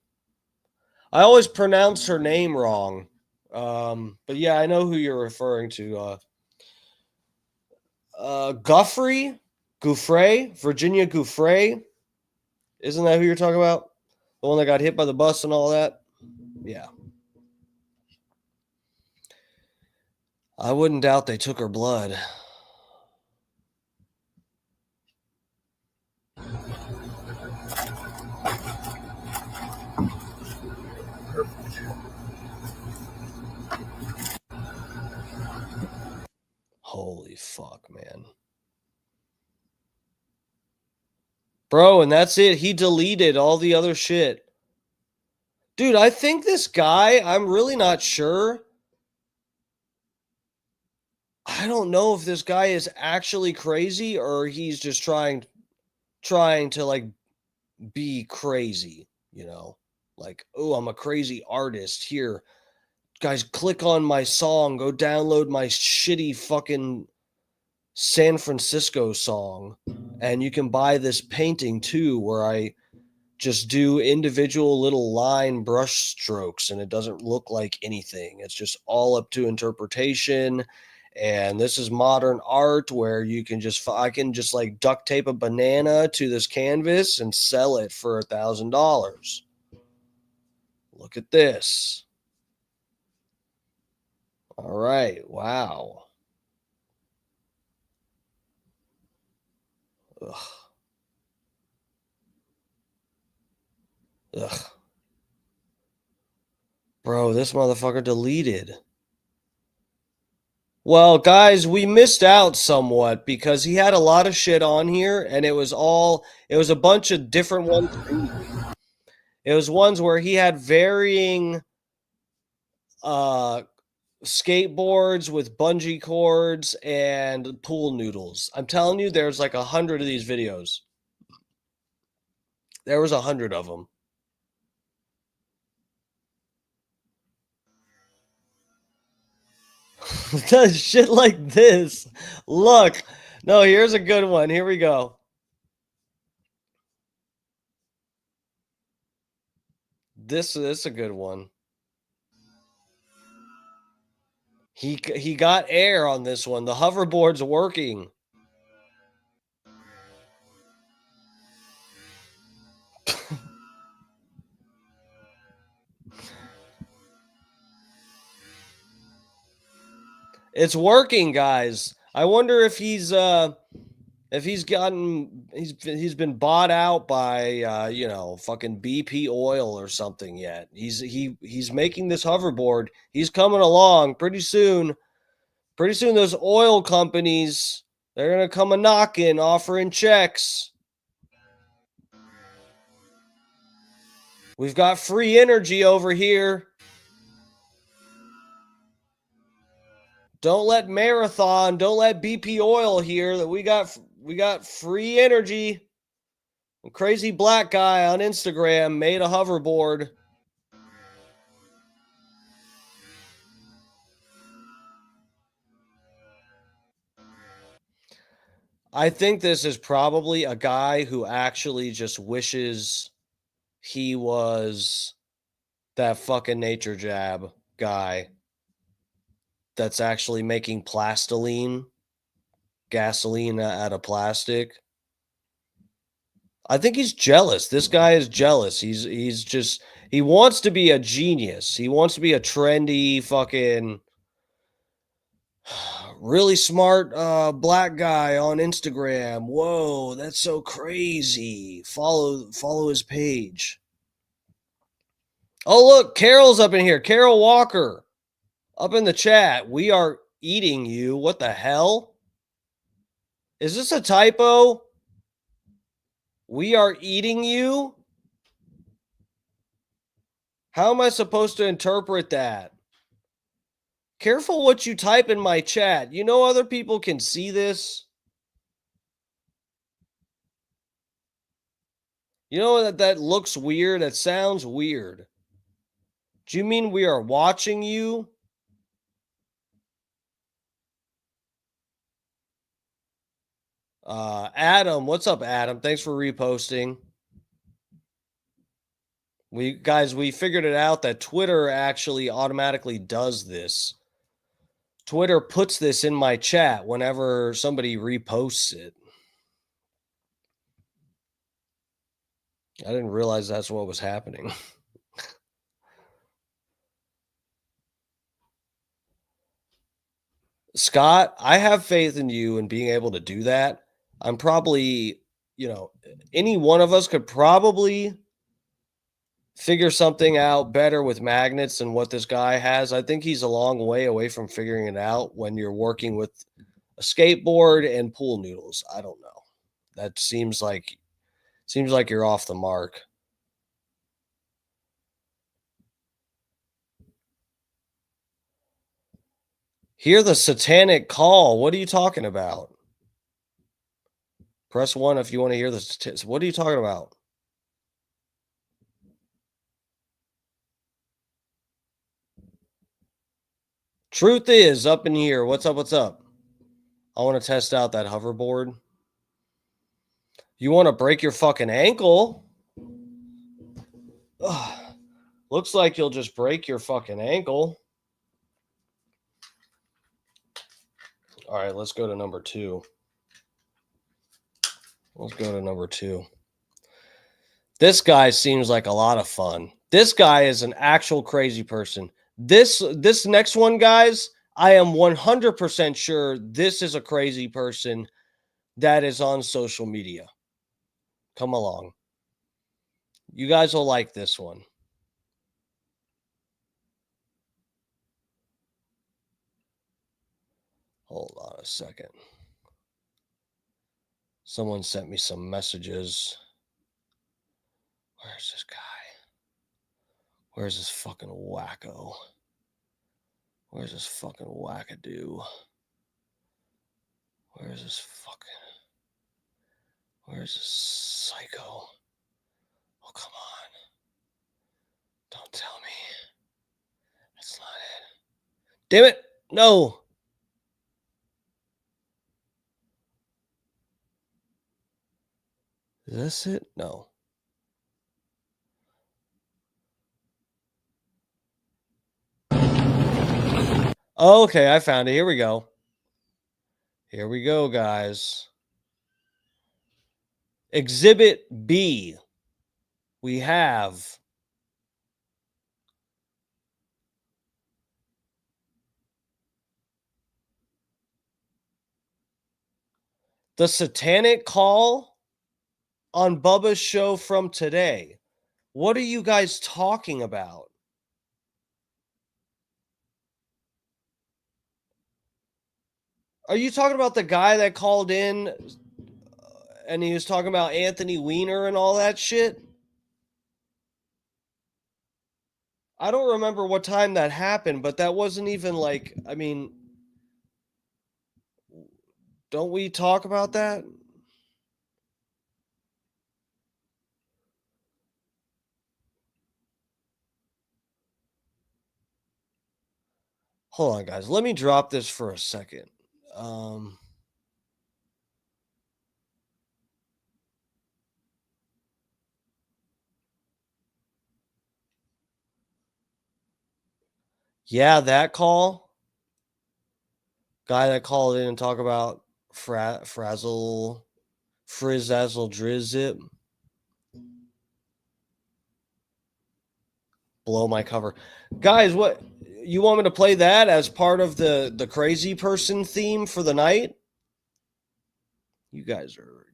I always pronounce her name wrong. But yeah, I know who you're referring to. Gouffre, Virginia Gouffre. Isn't that who you're talking about? The one that got hit by the bus and all that? Yeah. I wouldn't doubt they took her blood. Holy fuck, man. Bro, and that's it. He deleted all the other shit. Dude, I think this guy, I'm really not sure. I don't know if this guy is actually crazy or he's just trying to like be crazy, you know? Like, oh, I'm a crazy artist. Here, guys, click on my song, go download my shitty fucking San Francisco song, and you can buy this painting too, where I just do individual little line brush strokes and it doesn't look like anything. It's just all up to interpretation. And this is modern art where you can just, I can just like duct tape a banana to this canvas and sell it for $1,000. Look at this. All right. Wow. Ugh. Ugh. Bro, this motherfucker deleted. Well, guys, we missed out somewhat because he had a lot of shit on here and it was a bunch of different ones. It was ones where he had varying skateboards with bungee cords and pool noodles. I'm telling you, there's like 100 of these videos. There was 100 of them. Does shit like this. Look. No, here's a good one. Here we go. This is a good one. He got air on this one. The hoverboard's working. It's working, guys. I wonder if he's been bought out by fucking BP oil or something yet. He's making this hoverboard. He's coming along pretty soon. Pretty soon those oil companies, they're going to come a knocking, offering checks. We've got free energy over here. Don't let Marathon, don't let BP Oil hear that we got free energy. A crazy black guy on Instagram made a hoverboard. I think this is probably a guy who actually just wishes he was that fucking nature jab guy that's actually making plastiline, gasoline out of plastic. I think he's jealous. This guy is jealous. He wants to be a genius. He wants to be a trendy fucking really smart black guy on Instagram. Whoa, that's so crazy. Follow his page. Oh, look, Carol's up in here. Carol Walker up in the chat. We are eating you. What the hell? Is this a typo? We are eating you? How am I supposed to interpret that? Careful what you type in my chat. You know other people can see this. You know that looks weird? That sounds weird. Do you mean we are watching you? Adam, what's up, Adam? Thanks for reposting. We figured it out that Twitter actually automatically does this. Twitter puts this in my chat whenever somebody reposts it. I didn't realize that's what was happening. Scott, I have faith in you in being able to do that. I'm probably, any one of us could probably figure something out better with magnets than what this guy has. I think he's a long way away from figuring it out when you're working with a skateboard and pool noodles. I don't know. That seems like you're off the mark. Hear the satanic call. What are you talking about? Press 1 if you want to hear this. What are you talking about? Truth is up in here. What's up? What's up? I want to test out that hoverboard. You want to break your fucking ankle? Ugh. Looks like you'll just break your fucking ankle. All right, let's go to number 2. Let's go to number 2. This guy seems like a lot of fun. This guy is an actual crazy person. This next one, guys, I am 100% sure this is a crazy person that is on social media. Come along. You guys will like this one. Hold on a second. Someone sent me some messages. Where's this guy? Where's this fucking wacko? Where's this fucking wackadoo? Where's this psycho? Oh, come on. Don't tell me. That's not it. Damn it. No. Is this it? No. Okay, I found it. Here we go. Here we go, guys. Exhibit B. We have the satanic call on Bubba's show from today. What are you guys talking about? Are you talking about the guy that called in and he was talking about Anthony Weiner and all that shit? I don't remember what time that happened, but that wasn't even like, I mean, don't we talk about that? Hold on, guys. Let me drop this for a second. Yeah, that call. Guy that called in and talk about Frizzle Drizzip. Blow my cover. Guys, what you want me to play that as part of the crazy person theme for the night? You guys are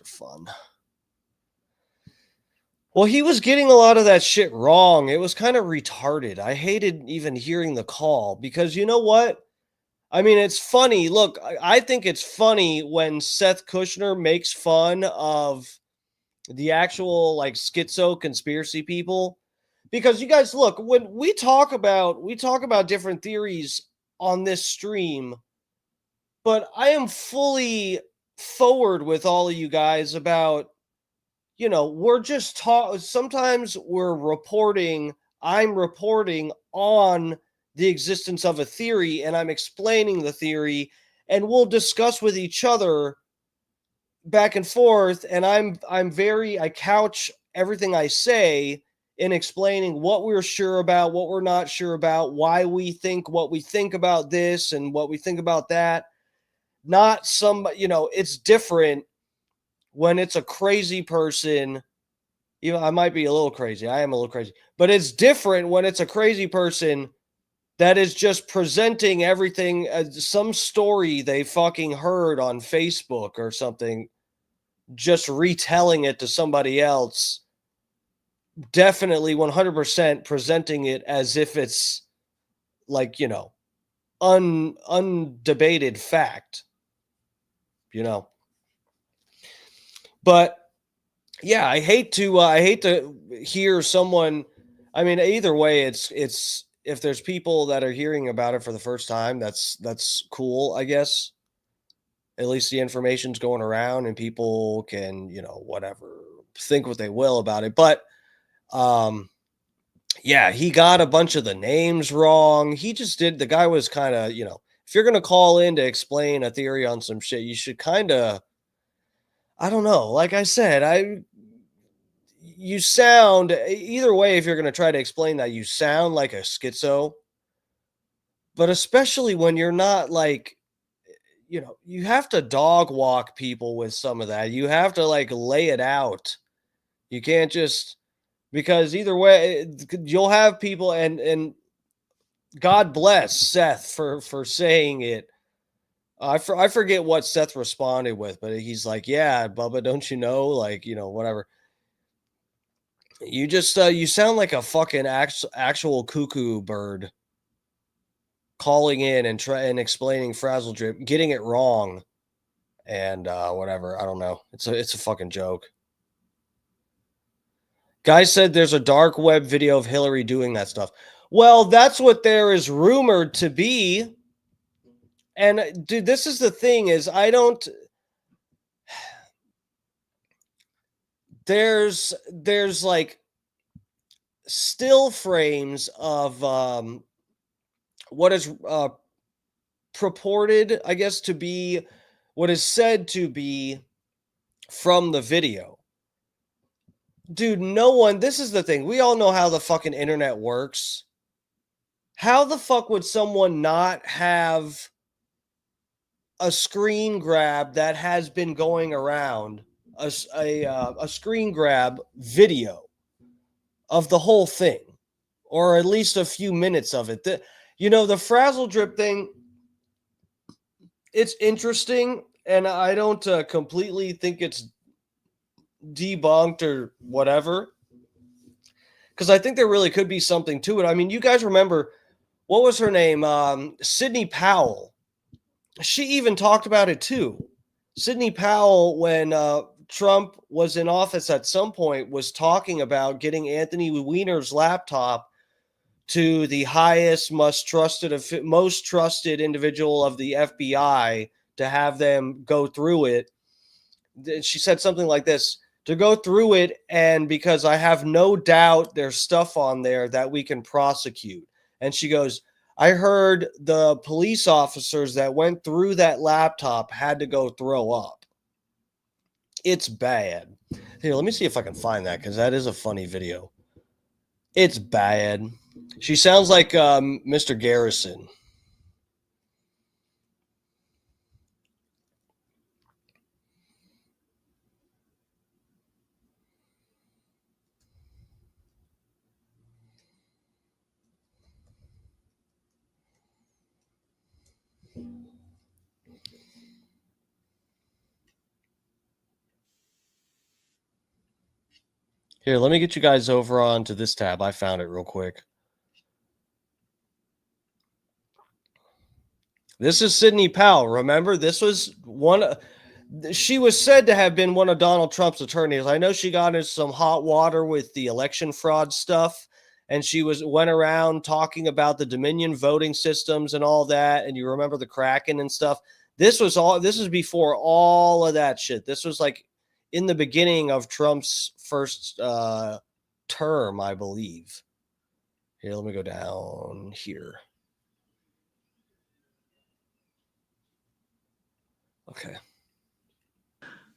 fun. Well, he was getting a lot of that shit wrong. It was kind of retarded. I hated even hearing the call because you know what? I mean, it's funny. Look, I think it's funny when Seth Kushner makes fun of the actual like schizo conspiracy people. Because you guys look, when we talk about different theories on this stream, but I am fully forward with all of you guys about, you know, we're just sometimes I'm reporting on the existence of a theory and I'm explaining the theory and we'll discuss with each other back and forth, and I couch everything I say in explaining what we're sure about, what we're not sure about, why we think what we think about this and what we think about that. Not some, you know, it's different when it's a crazy person. You know, I might be a little crazy. I am a little crazy. But it's different when it's a crazy person that is just presenting everything as some story they fucking heard on Facebook or something, just retelling it to somebody else. Definitely 100% presenting it as if it's like, you know, undebated fact, you know. But yeah, I hate to hear someone. I mean, either way, it's if there's people that are hearing about it for the first time, that's cool, I guess. At least the information's going around and people can, whatever, think what they will about it. But yeah, he got a bunch of the names wrong. The guy was kind of, if you're going to call in to explain a theory on some shit, you should kind of, I don't know. Like I said, you sound either way. If you're going to try to explain that, you sound like a schizo, but especially when you're not like, you have to dog walk people with some of that. You have to like lay it out. You can't just, because either way you'll have people, and God bless Seth for saying it. I forget what Seth responded with, but he's like, yeah, Bubba, don't you know, like, whatever. You just you sound like a fucking actual cuckoo bird calling in and explaining frazzle drip, getting it wrong, and whatever. I don't know. It's a fucking joke. Guy said there's a dark web video of Hillary doing that stuff. Well, that's what there is rumored to be. And dude, this is the thing is there's like still frames of what is purported, I guess, to be what is said to be from the video. Dude, this is the thing. We all know how the fucking internet works. How the fuck would someone not have a screen grab that has been going around, a screen grab video of the whole thing, or at least a few minutes of it? The frazzle drip thing, it's interesting, and I don't completely think it's debunked or whatever, because I think there really could be something to it. I mean, you guys remember, what was her name? Sidney Powell. She even talked about it too. Sidney Powell, when Trump was in office at some point, was talking about getting Anthony Weiner's laptop to the highest, most trusted individual of the FBI to have them go through it. She said something like this: to go through it, and because I have no doubt there's stuff on there that we can prosecute. And she goes, I heard the police officers that went through that laptop had to go throw up. It's bad. Here, let me see if I can find that, because that is a funny video. It's bad. She sounds like Mr. Garrison. Here, let me get you guys over onto this tab. I found it real quick. This is Sidney Powell. Remember, this was she was said to have been one of Donald Trump's attorneys. I know she got into some hot water with the election fraud stuff, and she went around talking about the Dominion voting systems and all that. And you remember the Kraken and stuff. This was before all of that shit. This was like in the beginning of Trump's first term, I believe. Here, let me go down here. Okay.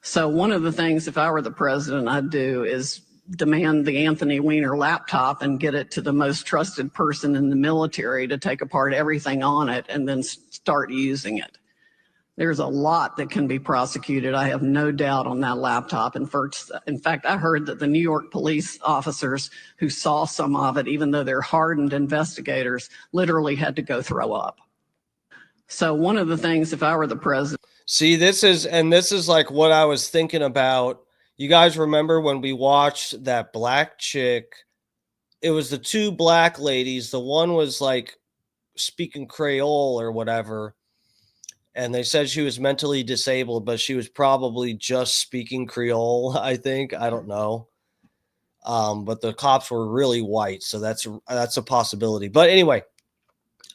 So one of the things, if I were the president, I'd do is demand the Anthony Weiner laptop and get it to the most trusted person in the military to take apart everything on it and then start using it. There's a lot that can be prosecuted, I have no doubt, on that laptop. In fact, I heard that the New York police officers who saw some of it, even though they're hardened investigators, literally had to go throw up. So one of the things, if I were the president. See, this is like what I was thinking about. You guys remember when we watched that black chick? It was the two black ladies. The one was like speaking Creole or whatever. And they said she was mentally disabled, but she was probably just speaking Creole, I think. I don't know. But the cops were really white, so that's a possibility. But anyway,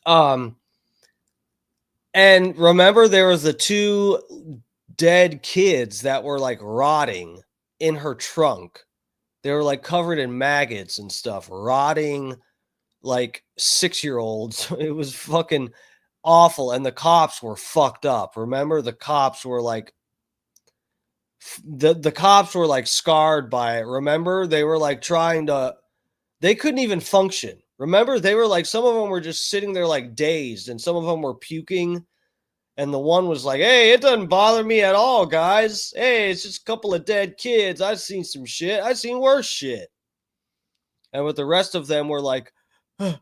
and remember there was the 2 dead kids that were like rotting in her trunk. They were like covered in maggots and stuff, rotting like 6-year-olds. It was fucking awful. And the cops were fucked up. Remember, the cops were like, the cops were like scarred by it. Remember, they were like they couldn't even function. Remember, they were like, some of them were just sitting there like dazed, and some of them were puking. And the one was like, hey, it doesn't bother me at all, guys. Hey, it's just a couple of dead kids. I've seen some shit. I've seen worse shit. And with the rest of them were like, And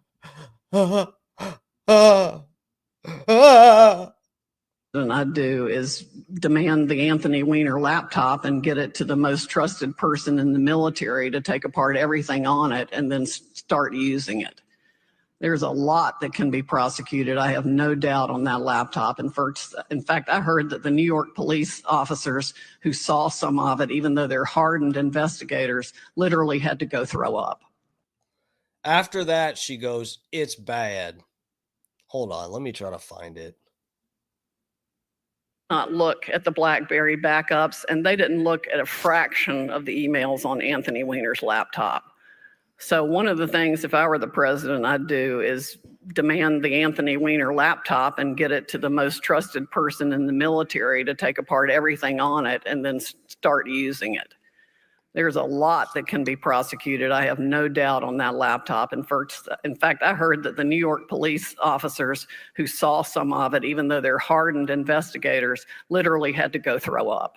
I do is demand the Anthony Weiner laptop and get it to the most trusted person in the military to take apart everything on it and then start using it. There's a lot that can be prosecuted. I have no doubt on that laptop. And in fact, I heard that the New York police officers who saw some of it, even though they're hardened investigators, literally had to go throw up. After that, she goes, it's bad. Hold on, let me try to find it. Not look at the BlackBerry backups, and they didn't look at a fraction of the emails on Anthony Weiner's laptop. So one of the things, if I were the president, I'd do is demand the Anthony Weiner laptop and get it to the most trusted person in the military to take apart everything on it and then start using it. There's a lot that can be prosecuted. I have no doubt on that laptop. In fact, I heard that the New York police officers who saw some of it, even though they're hardened investigators, literally had to go throw up.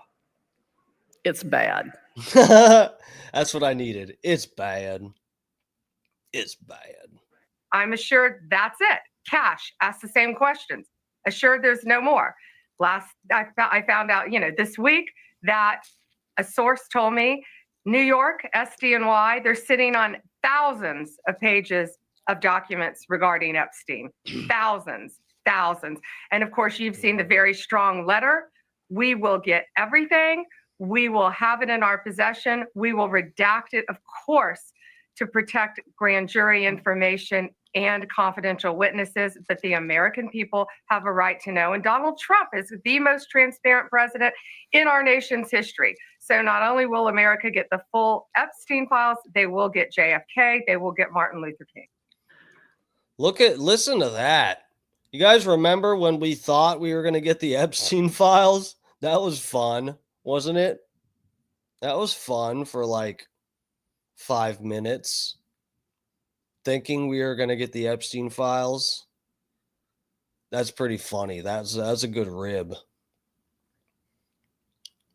It's bad. That's what I needed. It's bad. It's bad. I'm assured that's it. Cash asked the same questions. Assured there's no more. I found out, this week that a source told me New York, SDNY, they're sitting on thousands of pages of documents regarding Epstein. Thousands. And of course, you've seen the very strong letter. We will get everything. We will have it in our possession. We will redact it, of course, to protect grand jury information and confidential witnesses, but the American people have a right to know. And Donald Trump is the most transparent president in our nation's history. So not only will America get the full Epstein files, they will get JFK, they will get Martin Luther King. Listen to that. You guys remember when we thought we were going to get the Epstein files? That was fun, wasn't it? That was fun for like 5 minutes. Thinking we were going to get the Epstein files. That's pretty funny. That's a good rib.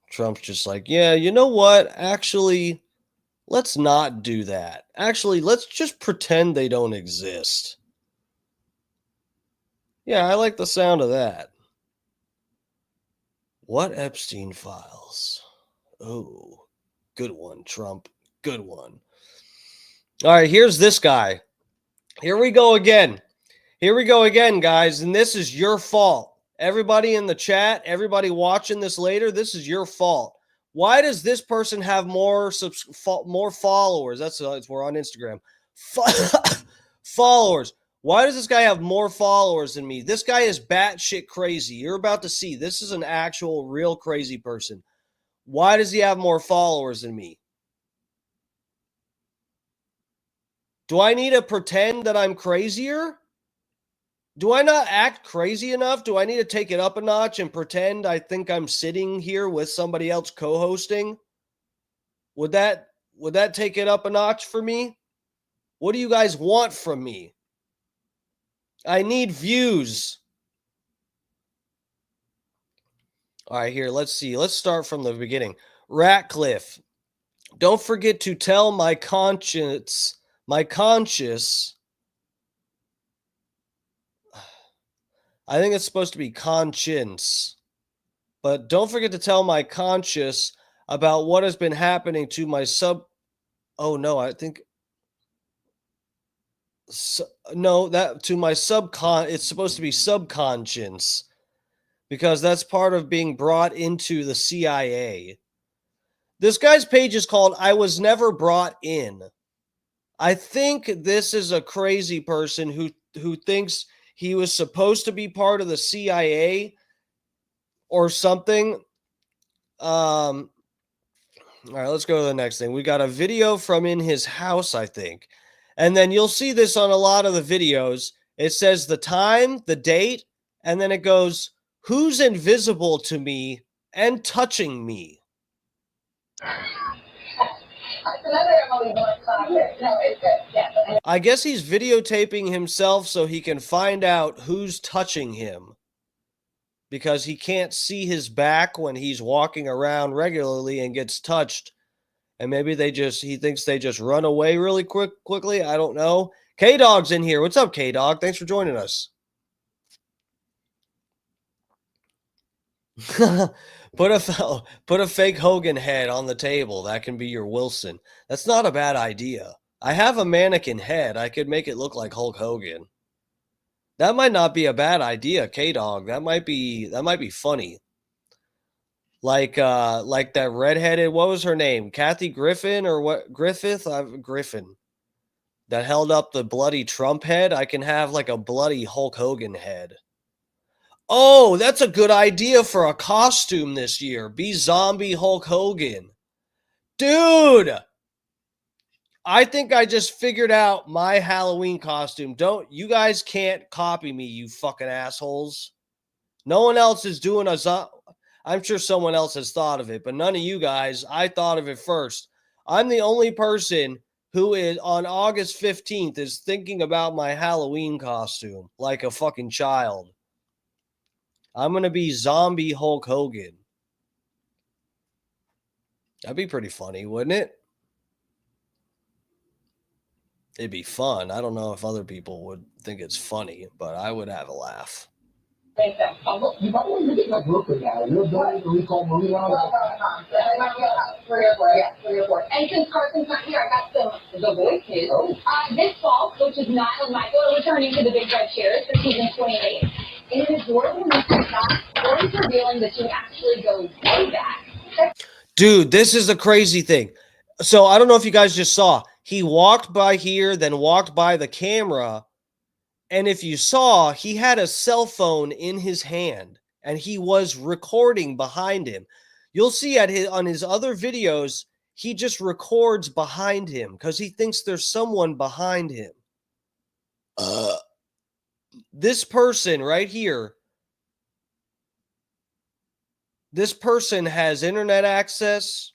Trump's just like, yeah, you know what? Actually, let's not do that. Actually, let's just pretend they don't exist. Yeah, I like the sound of that. What Epstein files? Oh, good one, Trump. Good one. All right, here's this guy. Here we go again. Here we go again, guys. And this is your fault. Everybody in the chat, everybody watching this later, this is your fault. Why does this person have more followers? That's we're on Instagram. Followers. Why does this guy have more followers than me? This guy is batshit crazy. You're about to see. This is an actual, real crazy person. Why does he have more followers than me? Do I need to pretend that I'm crazier? Do I not act crazy enough? Do I need to take it up a notch and pretend I think I'm sitting here with somebody else co-hosting? Would that take it up a notch for me? What do you guys want from me? I need views. All right, here, let's see. Let's start from the beginning. Ratcliffe, don't forget to tell my conscience, I think it's supposed to be conscience, but don't forget to tell my conscience about what has been happening to my it's supposed to be subconscious, because that's part of being brought into the CIA. This guy's page is called I Was Never Brought In. I think this is a crazy person who thinks he was supposed to be part of the CIA or something. All right, let's go to the next thing. We got a video from in his house, I think. And then you'll see this on a lot of the videos. It says the time, the date, and then it goes, who's invisible to me and touching me? I guess he's videotaping himself so he can find out who's touching him, because he can't see his back when he's walking around regularly and gets touched. And maybe he thinks they just run away really quickly. I don't know. K-Dog's in here. What's up, K-Dog? Thanks for joining us. Put a fake Hogan head on the table. That can be your Wilson. That's not a bad idea. I have a mannequin head. I could make it look like Hulk Hogan. That might not be a bad idea, K-Dog. That might be funny. Like that redheaded, what was her name? Kathy Griffin or what? Griffith? Griffin. That held up the bloody Trump head. I can have like a bloody Hulk Hogan head. Oh, that's a good idea for a costume this year. Be zombie Hulk Hogan. Dude, I think I just figured out my Halloween costume. You guys can't copy me, you fucking assholes. No one else is doing I'm sure someone else has thought of it, but none of you guys, I thought of it first. I'm the only person who is on August 15th is thinking about my Halloween costume like a fucking child. I'm going to be zombie Hulk Hogan. That'd be pretty funny, wouldn't it? It'd be fun. I don't know if other people would think it's funny, but I would have a laugh. You might want to get like Brooklyn now. You're doing the recall movie on. Three or four. And since Carson's not here, I got the boys kids. Oh. This fall, which is not Michael returning to the Big Red Chairs for season 28. In an adorable mystery shot, Boys revealing that she actually goes way back. Dude, this is the crazy thing. So I don't know if you guys just saw. He walked by here, then walked by the camera. And if you saw, he had a cell phone in his hand and he was recording behind him. You'll see on his other videos, he just records behind him because he thinks there's someone behind him. This person right here, this person has internet access.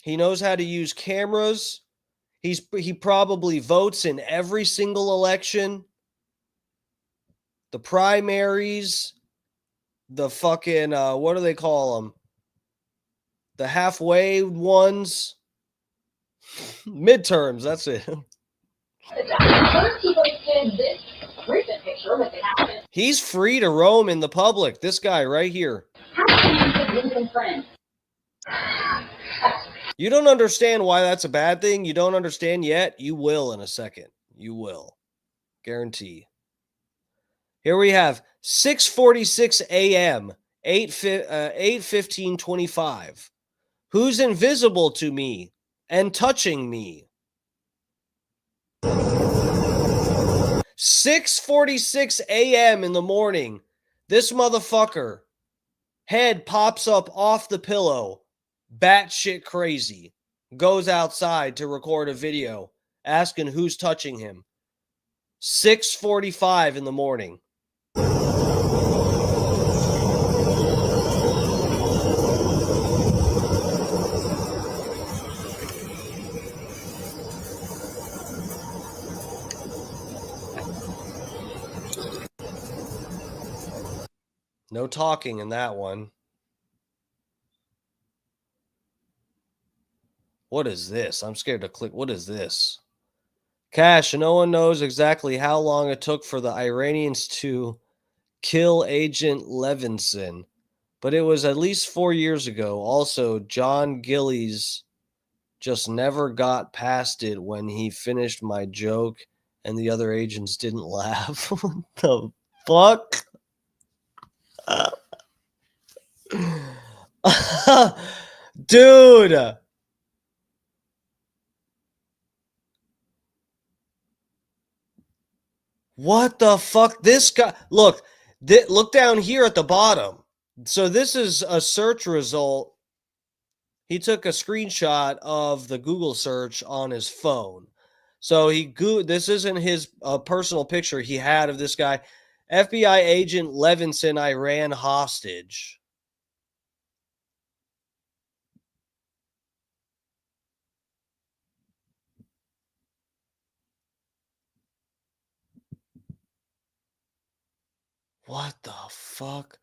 He knows how to use cameras. He probably votes in every single election. The primaries, the fucking, what do they call them? The halfway ones. Midterms, that's it. He's free to roam in the public. This guy right here. You don't understand why that's a bad thing? You don't understand yet? You will in a second. You will. Guarantee. Here we have 6:46 a.m., 8:15:25. Who's invisible to me and touching me? 6:46 a.m. in the morning. This motherfucker head pops up off the pillow, batshit crazy, goes outside to record a video asking who's touching him. 6:45 in the morning. No talking in that one. What is this? I'm scared to click. What is this? Cash, no one knows exactly how long it took for the Iranians to kill Agent Levinson, but it was at least 4 years ago. Also, John Gillies just never got past it when he finished my joke and the other agents didn't laugh. What the fuck? Dude. What the fuck? This guy, look, look down here at the bottom. So this is a search result. He took a screenshot of the Google search on his phone. So this isn't his personal picture he had of this guy. FBI agent Levinson, Iran hostage. What the fuck?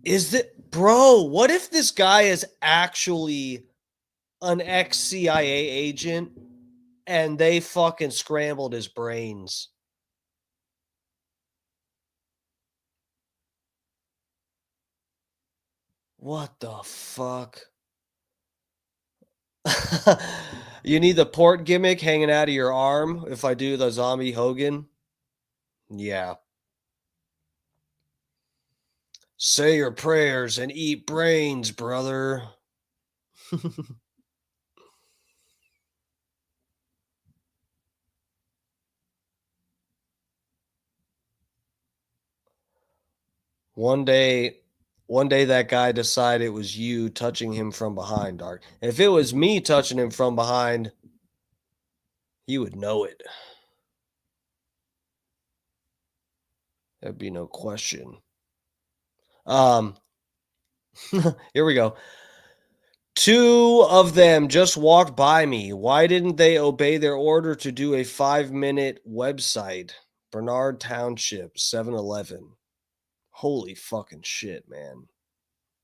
Is that, bro? What if this guy is actually an ex-CIA agent and they fucking scrambled his brains? What the fuck? You need the port gimmick hanging out of your arm if I do the zombie Hogan? Yeah. Say your prayers and eat brains, brother. One day that guy decided it was you touching him from behind, Dark. If it was me touching him from behind, he would know it. There'd be no question. Here we go. 2 of them just walked by me. Why didn't they obey their order to do a 5-minute website? Bernard Township, 7-Eleven. Holy fucking shit, man.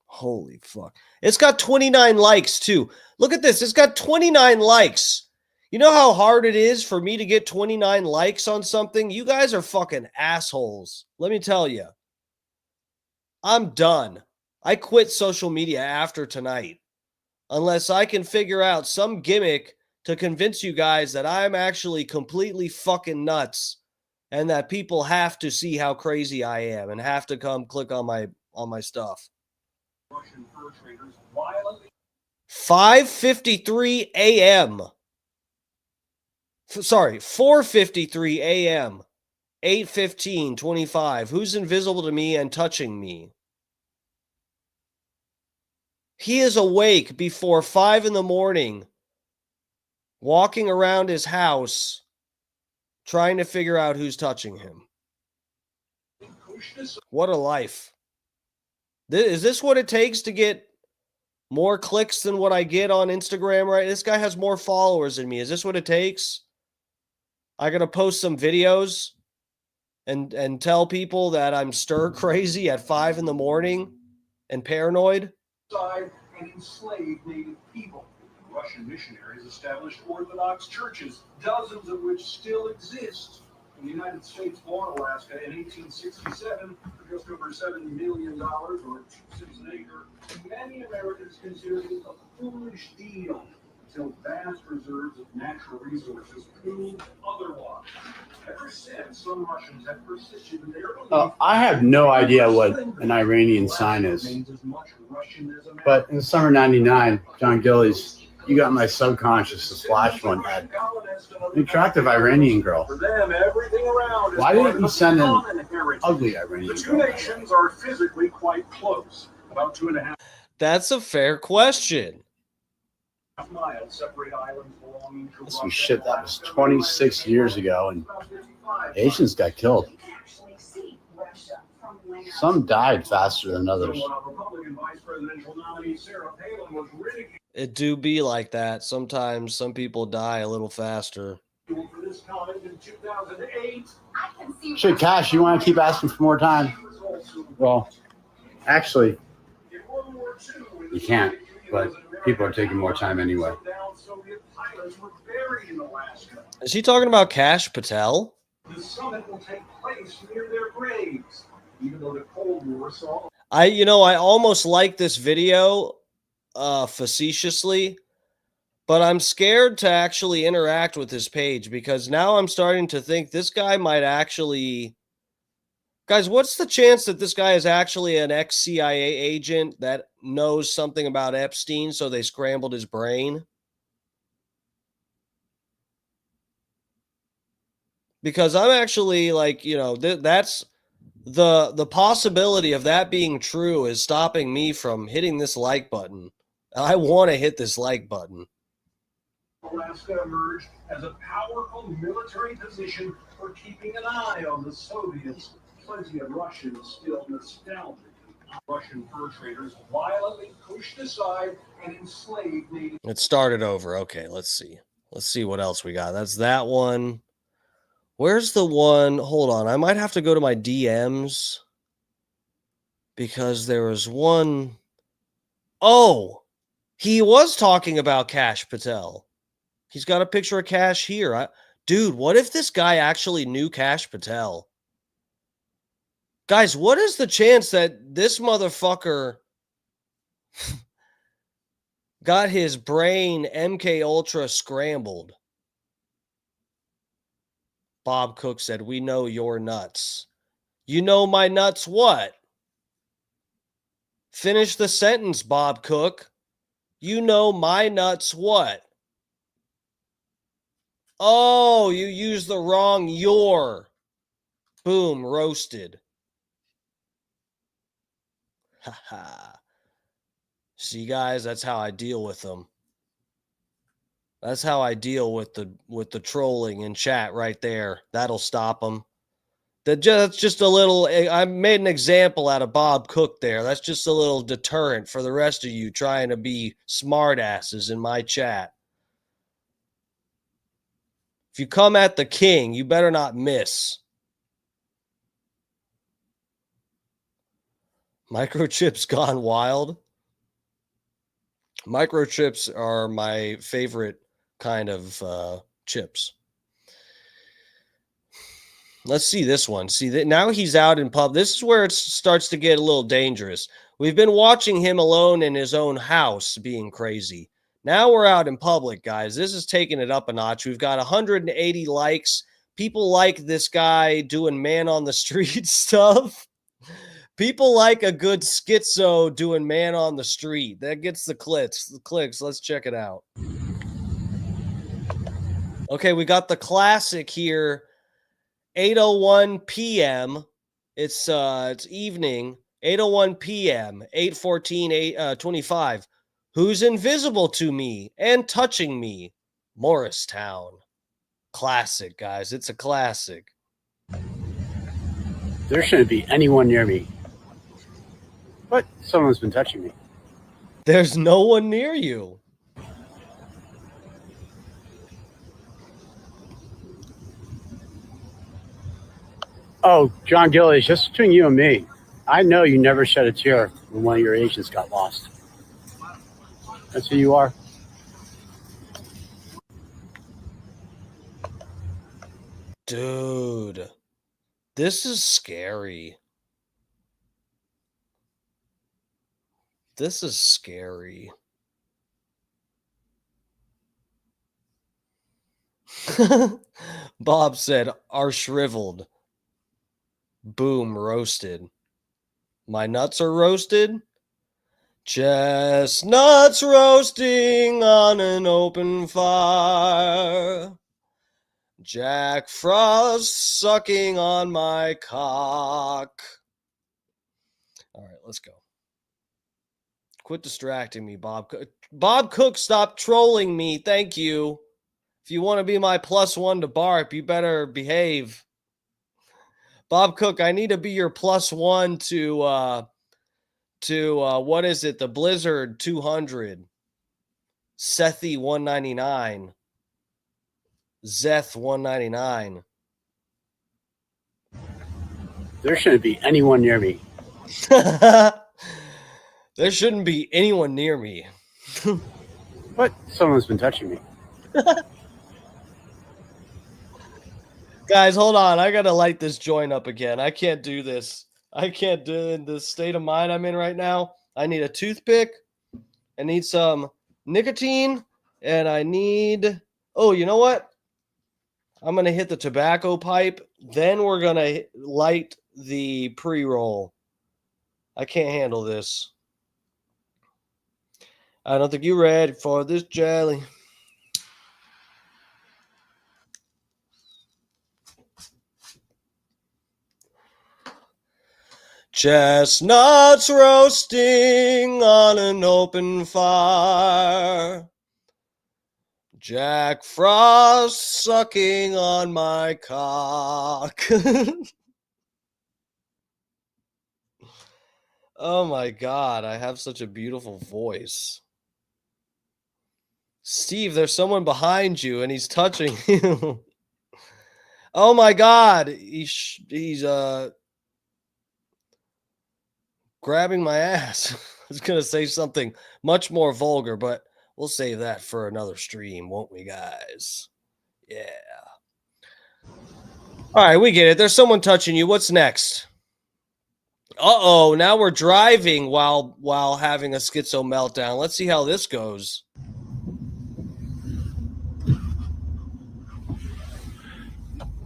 Holy fuck. It's got 29 likes, too. Look at this. It's got 29 likes. You know how hard it is for me to get 29 likes on something? You guys are fucking assholes. Let me tell you. I'm done. I quit social media after tonight. Unless I can figure out some gimmick to convince you guys that I'm actually completely fucking nuts and that people have to see how crazy I am and have to come click on my stuff. 5:53 a.m. Sorry, 4:53 a.m. 8:15:25. Who's invisible to me and touching me? He is awake before 5 a.m, walking around his house, trying to figure out who's touching him. What a life. Is this what it takes to get more clicks than what I get on Instagram, right? This guy has more followers than me. Is this what it takes? I gotta post some videos and tell people that I'm stir crazy at 5 a.m. and paranoid? And enslaved native people. Russian missionaries established Orthodox churches, dozens of which still exist. In the United States bought Alaska in 1867 for just over $7 million, or 2 cents an acre. Many Americans considered it a foolish deal until vast reserves of natural resources proved otherwise. Ever since, some Russians have persisted in their belief. I have no idea what an Iranian sign is. But in the summer '99, John Gillies, you got my subconscious to flash one had an attractive Iranian girl. Why didn't you send an ugly Iranian girl? The 2 nations are physically quite close, about 2.5. That's a fair question. Miles separate islands belonging to Some shit that was 26 years ago, and Asians got killed. Some died faster than others. It do be like that. Sometimes some people die a little faster. Shit, Cash, you want to keep asking for more time? Well, actually, you can't, but people are taking more time anyway. Is he talking about Kash Patel? The summit will take place near their graves, even though the Cold War saw. I almost like this video facetiously, but I'm scared to actually interact with his page because now I'm starting to think this guy might actually... Guys, what's the chance that this guy is actually an ex-CIA agent that knows something about Epstein, so they scrambled his brain? Because I'm actually like, that's the possibility of that being true is stopping me from hitting this like button. I want to hit this like button. Alaska emerged as a powerful military position for keeping an eye on the Soviets. Plenty of Russians still nostalgic. Russian fur traders violently pushed aside and enslaved native. It started over. Okay, let's see. Let's see what else we got. That's that one. Where's the one? Hold on. I might have to go to my DMs because there was one. Oh, he was talking about Kash Patel. He's got a picture of Kash here. Dude, what if this guy actually knew Kash Patel? Guys, what is the chance that this motherfucker got his brain MK Ultra scrambled? Bob Cook said, "We know you're nuts." You know my nuts what? Finish the sentence, Bob Cook. You know my nuts what? Oh, you used the wrong your. Boom, roasted. Haha. See, guys, that's how I deal with them. That's how I deal with the trolling in chat right there. That'll stop them. That's just a little. I made an example out of Bob Cook there. That's just a little deterrent for the rest of you trying to be smartasses in my chat. If you come at the king, you better not miss. Microchips gone wild. Microchips are my favorite kind of chips. Let's see this one. See that now he's out in pub. This is where it starts to get a little dangerous. We've been watching him alone in his own house being crazy. Now we're out in public, guys. This is taking it up a notch. We've got 180 likes. People like this guy doing man on the street stuff. People like a good schizo doing man on the street. That gets the clicks. Let's check it out. Okay, we got the classic here. 8:01 p.m. It's evening. 8:01 p.m. 8:14 25. Who's invisible to me and touching me? Morristown. Classic, guys. It's a classic. There shouldn't be anyone near me. But someone's been touching me. There's no one near you. Oh, John Gillies, just between you and me, I know you never shed a tear when one of your agents got lost. That's who you are. Dude, this is scary. This is scary. Bob said, are shriveled. Boom, roasted. My nuts are roasted. Chestnuts roasting on an open fire. Jack Frost sucking on my cock. All right, let's go. Quit distracting me, Bob Cook. Bob Cook, stop trolling me. Thank you. If you want to be my +1 to Barb, you better behave. Bob Cook, I need to be your +1 to what is it? The Blizzard 200. Sethi 199. Zeth 199. There shouldn't be anyone near me. There shouldn't be anyone near me. But someone's been touching me. Guys, hold on. I got to light this joint up again. I can't do this. I can't do it in the state of mind I'm in right now. I need a toothpick. I need some nicotine. And I need... Oh, you know what? I'm going to hit the tobacco pipe. Then we're going to light the pre-roll. I can't handle this. I don't think you're ready for this jelly. Chestnuts roasting on an open fire. Jack Frost sucking on my cock. Oh my God, I have such a beautiful voice. Steve, there's someone behind you and he's touching you. Oh my God, he's grabbing my ass. I was going to say something much more vulgar, but we'll save that for another stream, won't we, guys? Yeah. All right, we get it. There's someone touching you. What's next? Uh-oh, now we're driving while having a schizo meltdown. Let's see how this goes.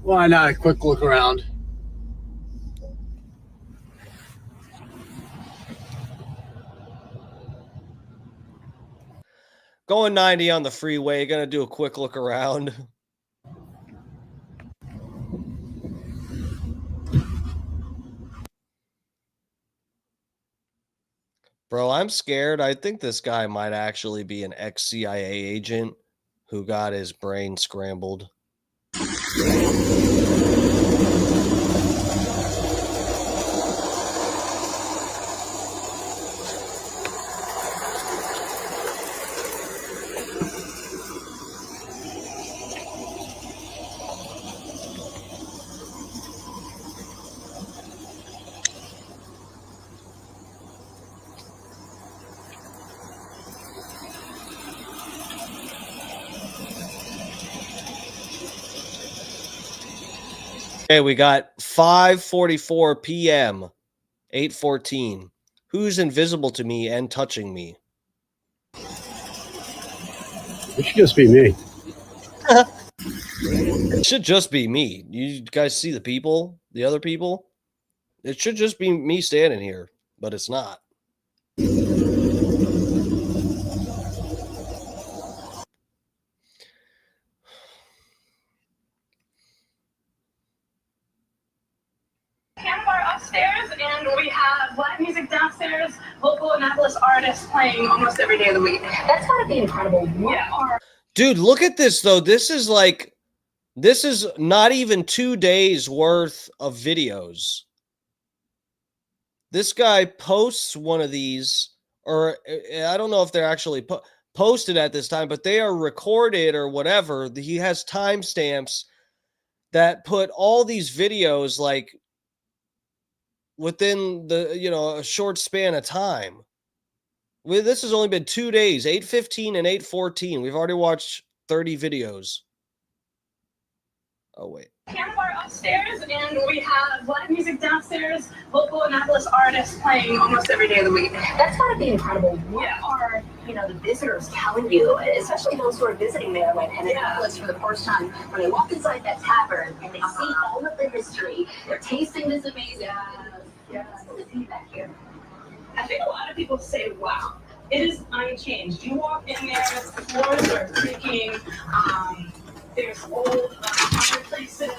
Why not a quick look around? Going 90 on the freeway, gonna do a quick look around. Bro, I'm scared. I think this guy might actually be an ex-CIA agent who got his brain scrambled. Okay, we got 5:44 p.m. 8:14. Who's invisible to me and touching me? It should just be me. It should just be me. You guys see the people? The other people? It should just be me standing here, but it's not. Bar upstairs, and we have live music downstairs, local Annapolis artists playing almost every day of the week. That's gotta be incredible. Dude, look at this though. This is not even 2 days worth of videos. This guy posts one of these, or I don't know if they're actually posted at this time, but they are recorded or whatever. He has timestamps that put all these videos like within a short span of time. This has only been 2 days, 8:15 and 8:14. We've already watched 30 videos. Oh, wait. Bar upstairs, and we have live music downstairs, local Annapolis artists playing almost every day of the week. That's gotta be incredible. What are, the visitors telling you, especially those who are visiting there when Annapolis for the first time, when they walk inside that tavern and they see all of the history, they're tasting this amazing food. What's the feedback here? I think a lot of people say, wow, it is unchanged. You walk in there, the floors are creaking, there's old fireplaces.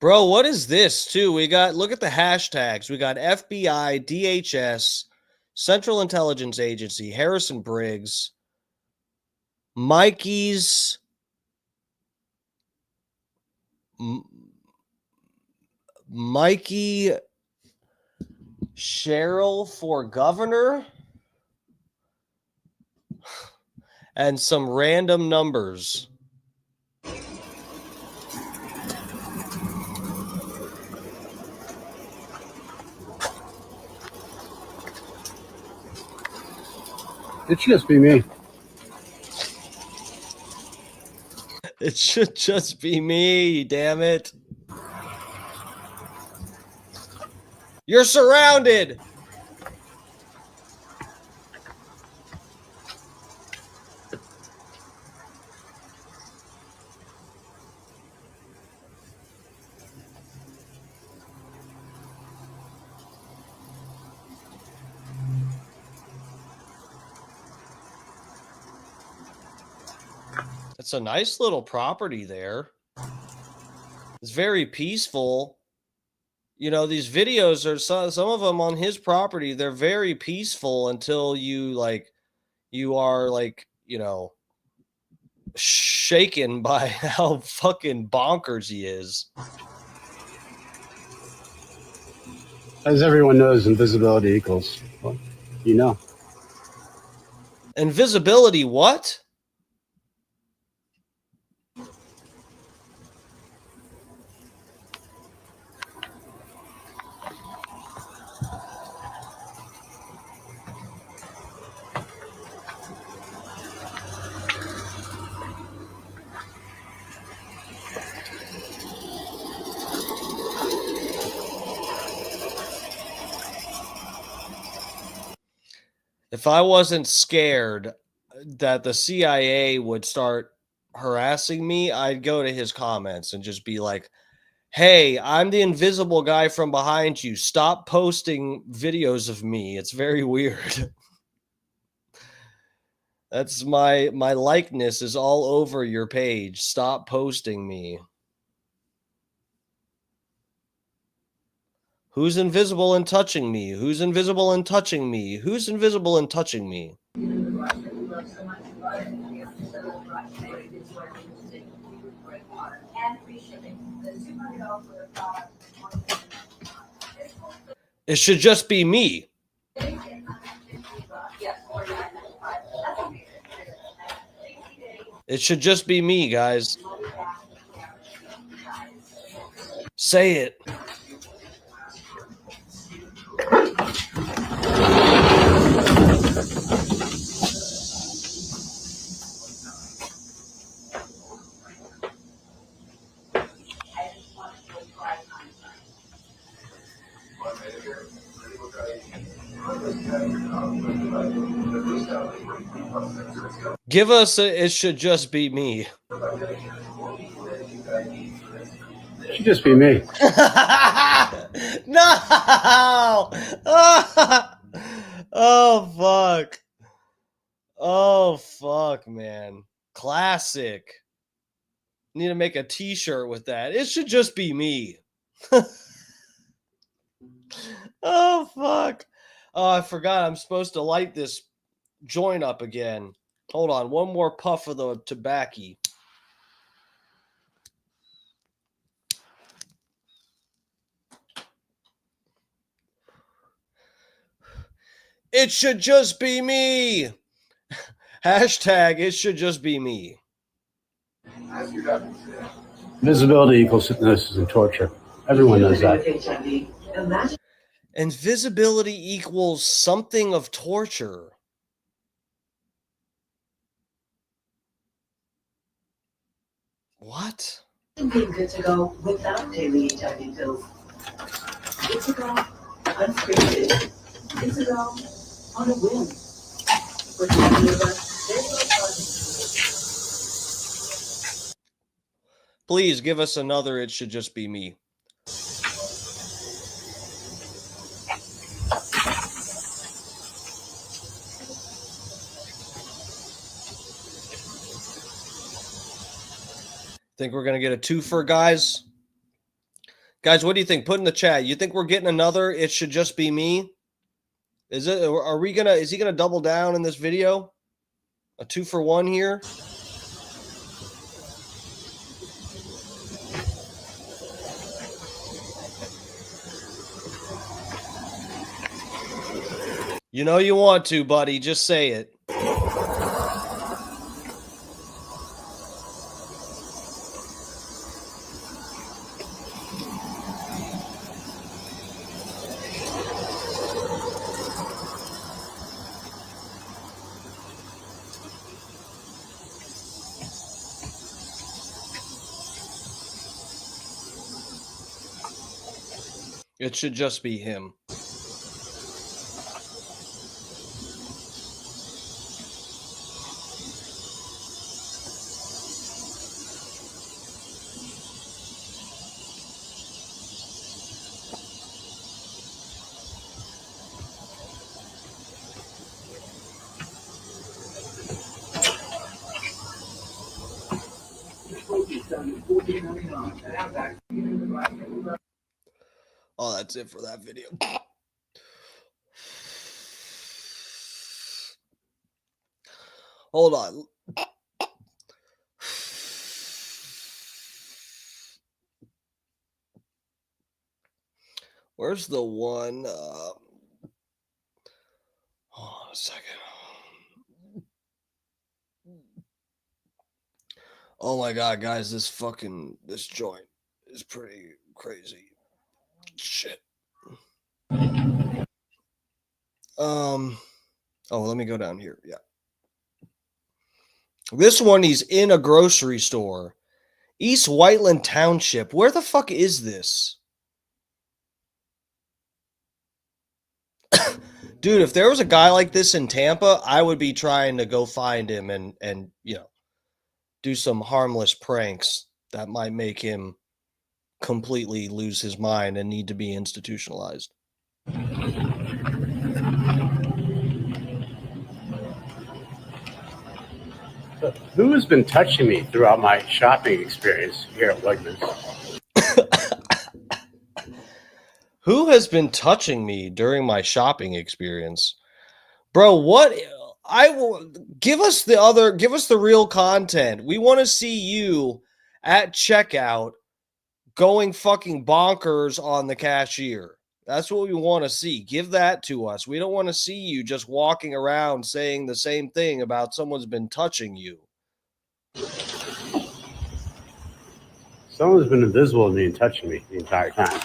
Bro, what is this too? Look at the hashtags. We got FBI, DHS, Central Intelligence Agency, Harrison Briggs, Mikey's, Mikey Cheryl for governor, and some random numbers. It should just be me. It should just be me, damn it. You're surrounded. It's a nice little property there. It's very peaceful. You know, these videos are some of them on his property. They're very peaceful until you are shaken by how fucking bonkers he is. As everyone knows, invisibility equals, well, you know. Invisibility what? If I wasn't scared that the CIA would start harassing me, I'd go to his comments and just be like, "Hey, I'm the invisible guy from behind you. Stop posting videos of me. It's very weird." That's my likeness is all over your page. Stop posting me. Who's invisible and touching me? Who's invisible and touching me? Who's invisible and touching me? It should just be me. It should just be me, guys. Say it. Give us it should just be me. It should just be me. No! Oh, fuck. Oh, fuck, man. Classic. Need to make a t-shirt with that. It should just be me. Oh, fuck. Oh, I forgot I'm supposed to light this joint up again. Hold on. One more puff of the tobacco. It should just be me. Hashtag it should just be me. Visibility equals hypnosis and torture. Everyone knows that. Invisibility equals something of torture. What? Being good to go without daily HIV pills. Good to go unscripted. Good to go on a whim. For many of us, there's no charging. Please give us another It Should Just Be Me. Think we're gonna get a twofer, guys? Guys, what do you think? Put in the chat. You think we're getting another It Should Just Be Me? Is he gonna double down in this video? A 2-for-1 here? You know you want to, buddy. Just say it. It should just be him. Oh, that's it for that video. Hold on. Where's the one? Hold on a second. Oh my god, guys, this joint is pretty crazy. Shit. Oh, let me go down here. Yeah. This one, he's in a grocery store. East Whiteland Township. Where the fuck is this? Dude, if there was a guy like this in Tampa, I would be trying to go find him and do some harmless pranks that might make him completely lose his mind and need to be institutionalized. Who has been touching me throughout my shopping experience here at Wegmans? Who has been touching me during my shopping experience? Bro, what I will give us the real content. We want to see you at checkout going fucking bonkers on the cashier. That's what we want to see. Give that to us. We don't want to see you just walking around saying the same thing about someone's been touching you. Someone's been invisible to me and touching me the entire time.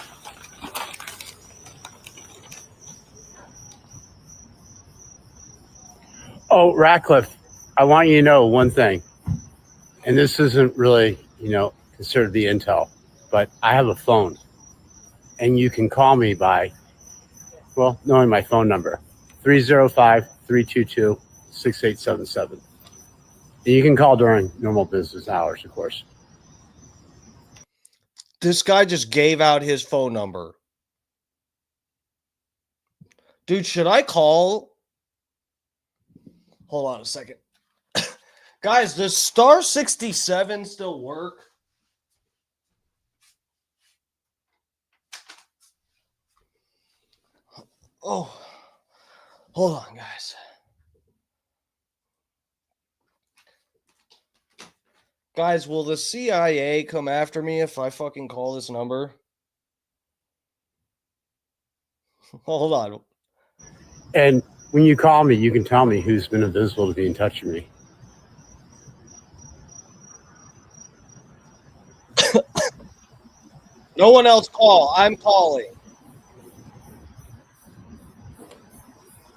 Oh, Ratcliffe, I want you to know one thing, and this isn't really, considered the intel, but I have a phone, and you can call me by, knowing my phone number, 305-322-6877. And you can call during normal business hours, of course. This guy just gave out his phone number. Dude, should I call? Hold on a second. Guys, does star 67 still work? Oh, hold on, guys. Guys, will the CIA come after me if I fucking call this number? Hold on. And when you call me, you can tell me who's been invisible to be in touch with me. No one else call. I'm calling.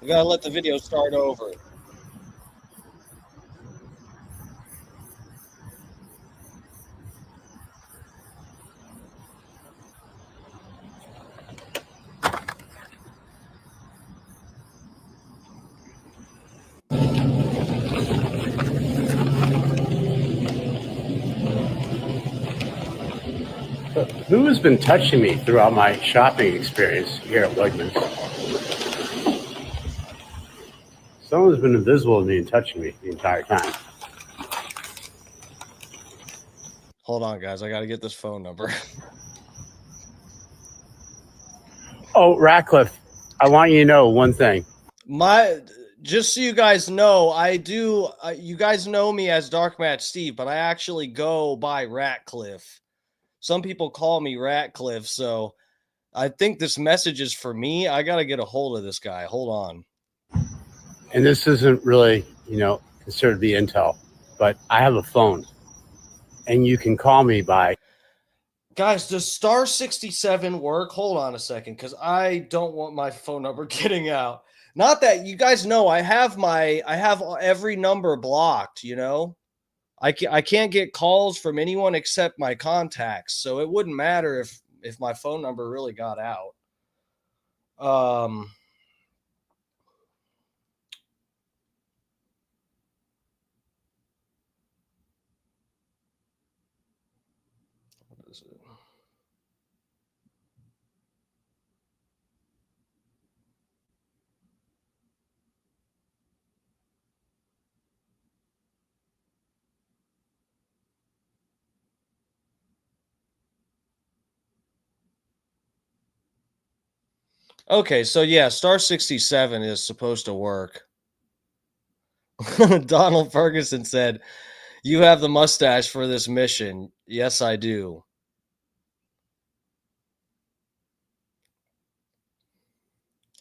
We gotta let the video start over. Who has been touching me throughout my shopping experience here at Wegmans? Someone's been invisible to me and touching me the entire time. Hold on, guys. I gotta get this phone number. Oh, Ratcliffe, I want you to know one thing. Just so you guys know, I do. You guys know me as Dark Match Steve, but I actually go by Ratcliffe. Some people call me Ratcliffe, so I think this message is for me. I got to get a hold of this guy. Hold on. And this isn't really, considered the intel, but I have a phone, and you can call me by. Guys, does star 67 work? Hold on a second, because I don't want my phone number getting out. Not that you guys know, I have every number blocked, I can't get calls from anyone except my contacts, so it wouldn't matter if my phone number really got out. What is it? Okay, so yeah, star 67 is supposed to work. Donald Ferguson said, "You have the mustache for this mission." Yes, I do.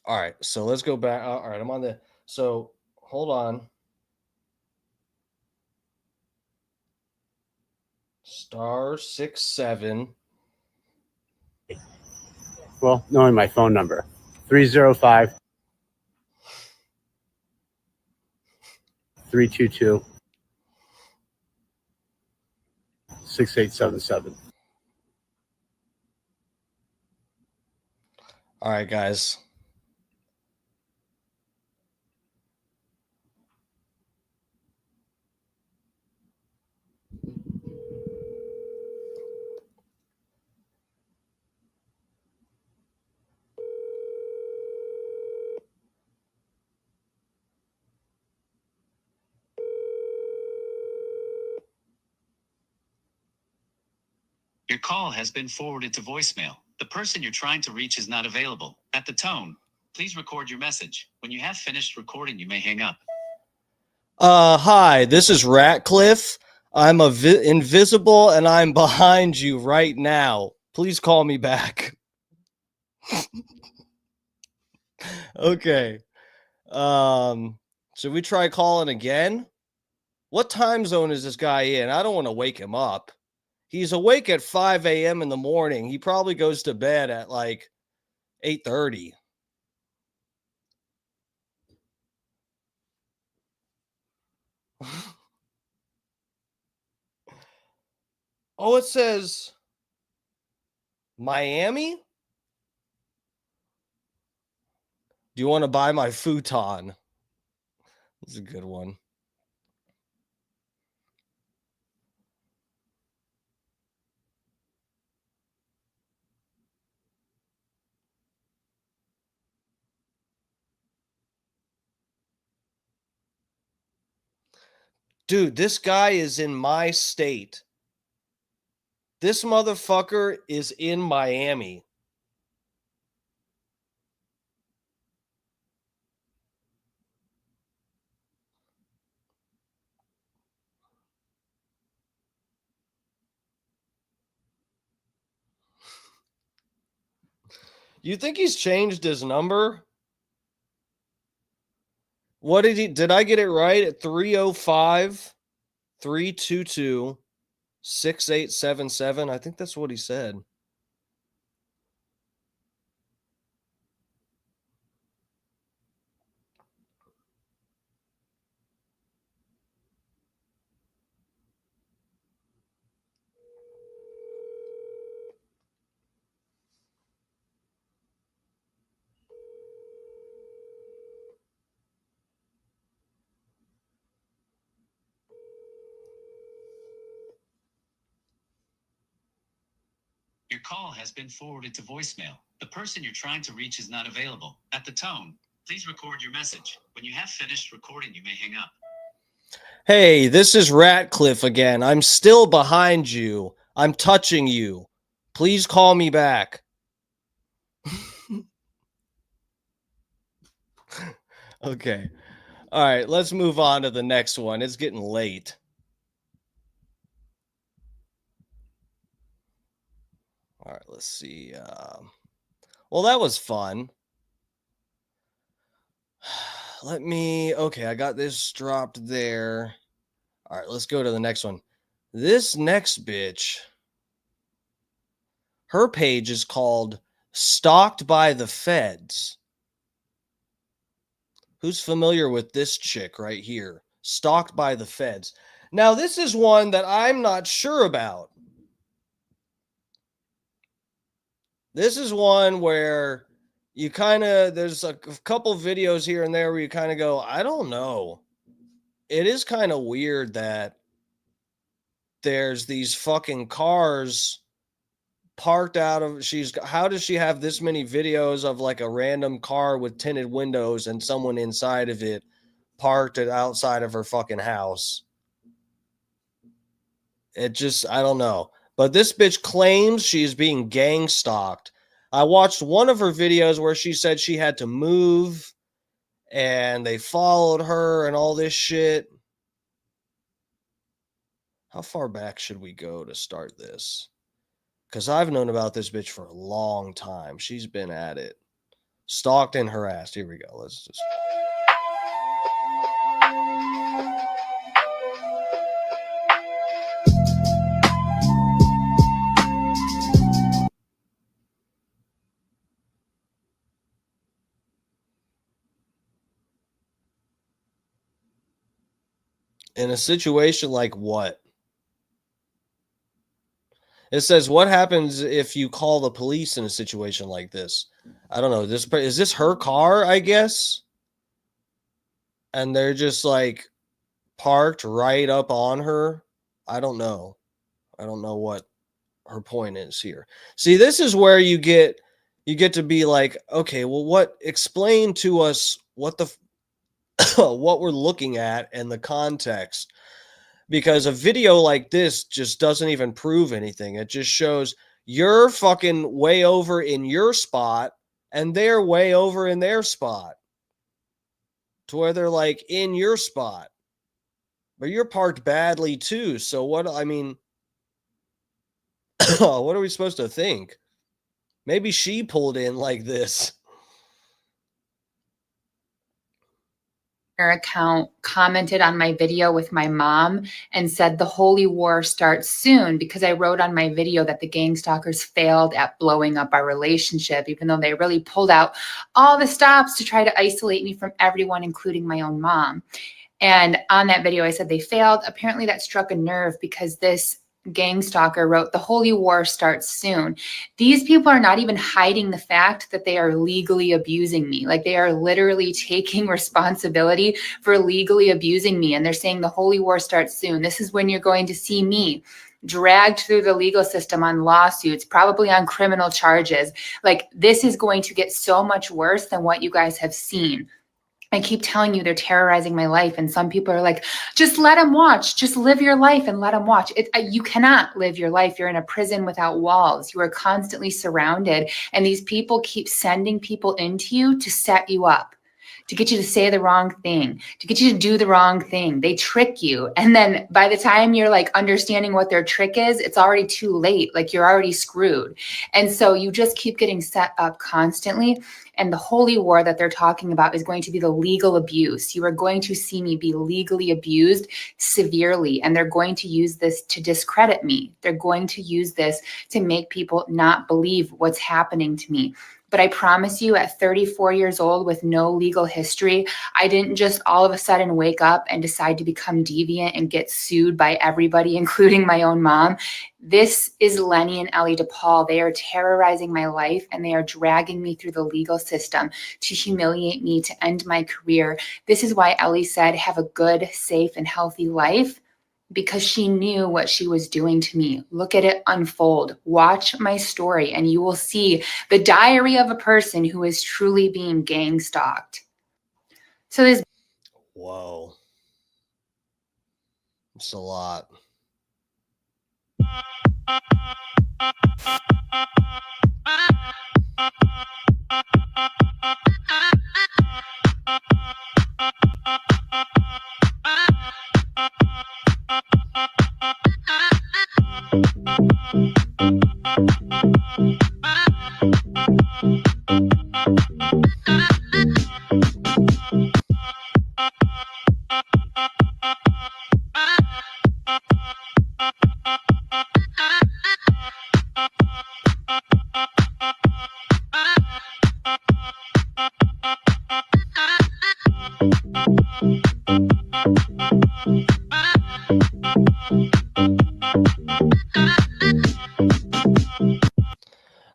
All right, so let's go back. All right, I'm on the. So hold on. Star 67. Well, knowing my phone number, 305 322 6877. All right, guys. Your call has been forwarded to voicemail. The person you're trying to reach is not available. At the tone, please record your message. When you have finished recording, you may hang up. Hi, this is Ratcliffe. I'm invisible and I'm behind you right now. Please call me back. Okay. Should we try calling again? What time zone is this guy in? I don't want to wake him up. He's awake at 5 a.m. in the morning. He probably goes to bed at like 8:30. Oh, it says Miami? Do you want to buy my futon? This is a good one. Dude, this guy is in my state. This motherfucker is in Miami. You think he's changed his number? What did I get it right at 305 322 6877? I think that's what he said. Your call has been forwarded to voicemail. The person you're trying to reach is not available. At the tone, please record your message. When you have finished recording, you may hang up. Hey, this is Ratcliffe again. I'm still behind you. I'm touching you. Please call me back. Okay. All right, let's move on to the next one. It's getting late. All right, let's see. Well, that was fun. Okay, I got this dropped there. All right, let's go to the next one. This next bitch, her page is called Stalked by the Feds. Who's familiar with this chick right here? Stalked by the Feds. Now, this is one that I'm not sure about. This is one where you there's a couple videos here and there where you kind of go, I don't know. It is kind of weird that there's these fucking cars parked out of how does she have this many videos of like a random car with tinted windows and someone inside of it parked outside of her fucking house? It just, I don't know. But this bitch claims she's being gang stalked. I watched one of her videos where she said she had to move and they followed her and all this shit. How far back should we go to start this? Because I've known about this bitch for a long time. She's been at it. Stalked and harassed. Here we go. Let's just. In a situation like what? It says, what happens if you call the police in a situation like this? I don't know. Is this her car, I guess? And they're just like parked right up on her. I don't know. I don't know what her point is here. See, this is where you get to be like, okay, well, explain to us what the what we're looking at and the context, because a video like this just doesn't even prove anything. It just shows you're fucking way over in your spot and they're way over in their spot, to where they're like in your spot, but you're parked badly too. So what what are we supposed to think? Maybe she pulled in like this. Account commented on my video with my mom and said the holy war starts soon, because I wrote on my video that the gang stalkers failed at blowing up our relationship, even though they really pulled out all the stops to try to isolate me from everyone, including my own mom. And on that video, I said they failed. Apparently that struck a nerve, because this gang stalker wrote, the holy war starts soon. These people are not even hiding the fact that they are legally abusing me. Like, they are literally taking responsibility for legally abusing me. And they're saying the holy war starts soon. This is when you're going to see me dragged through the legal system on lawsuits, probably on criminal charges. Like, this is going to get so much worse than what you guys have seen. I keep telling you, they're terrorizing my life. And some people are like, just let them watch. Just live your life and let them watch. You cannot live your life. You're in a prison without walls. You are constantly surrounded. And these people keep sending people into you to set you up, to get you to say the wrong thing, to get you to do the wrong thing. They trick you. And then by the time you're like understanding what their trick is, it's already too late. Like, you're already screwed. And so you just keep getting set up constantly. And the holy war that they're talking about is going to be the legal abuse. You are going to see me be legally abused severely. And they're going to use this to discredit me. They're going to use this to make people not believe what's happening to me. But I promise you, at 34 years old with no legal history, I didn't just all of a sudden wake up and decide to become deviant and get sued by everybody, including my own mom. This is Lenny and Ellie DePaul. They are terrorizing my life, and they are dragging me through the legal system to humiliate me, to end my career. This is why Ellie said, have a good, safe, and healthy life, because she knew what she was doing to me. Look at it unfold. Watch my story, and you will see the diary of a person who is truly being gang stalked. So this. Whoa. It's a lot.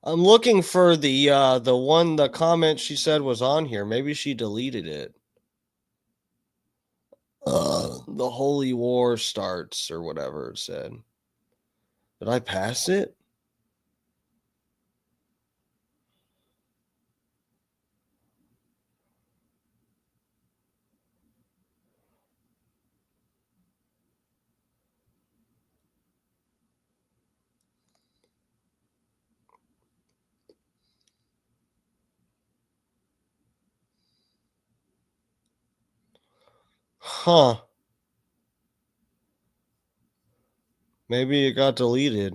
I'm looking for the comment she said was on here. Maybe she deleted it. The holy war starts, or whatever it said. Did I pass it? Huh. Maybe it got deleted.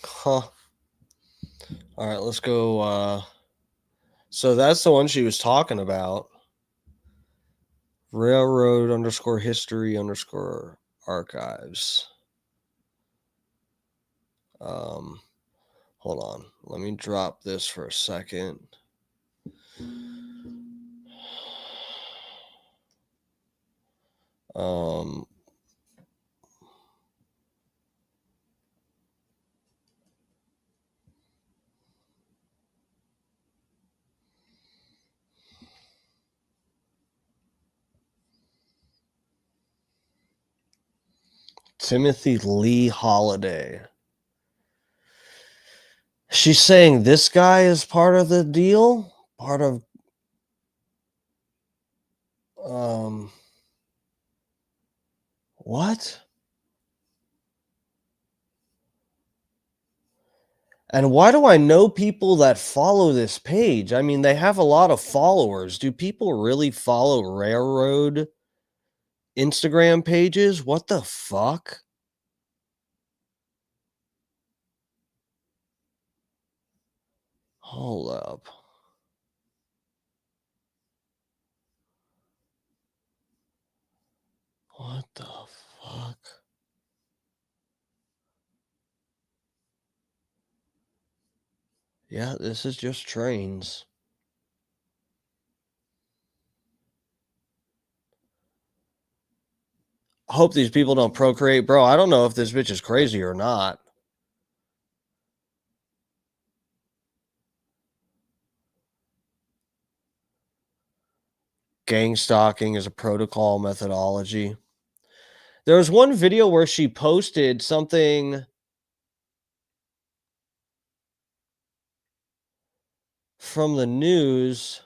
Huh. All right, let's go. So that's the one she was talking about. Railroad _ history _ archives. Hold on. Let me drop this for a second. Timothy Lee Holiday. She's saying this guy is part of the deal? Part of what? And why do I know people that follow this page? I mean, they have a lot of followers. Do people really follow railroad Instagram pages? What the fuck? Hold up. What the fuck? Yeah, this is just trains. I hope these people don't procreate. Bro, I don't know if this bitch is crazy or not. Gang stalking is a protocol methodology. There was one video where she posted something from the news.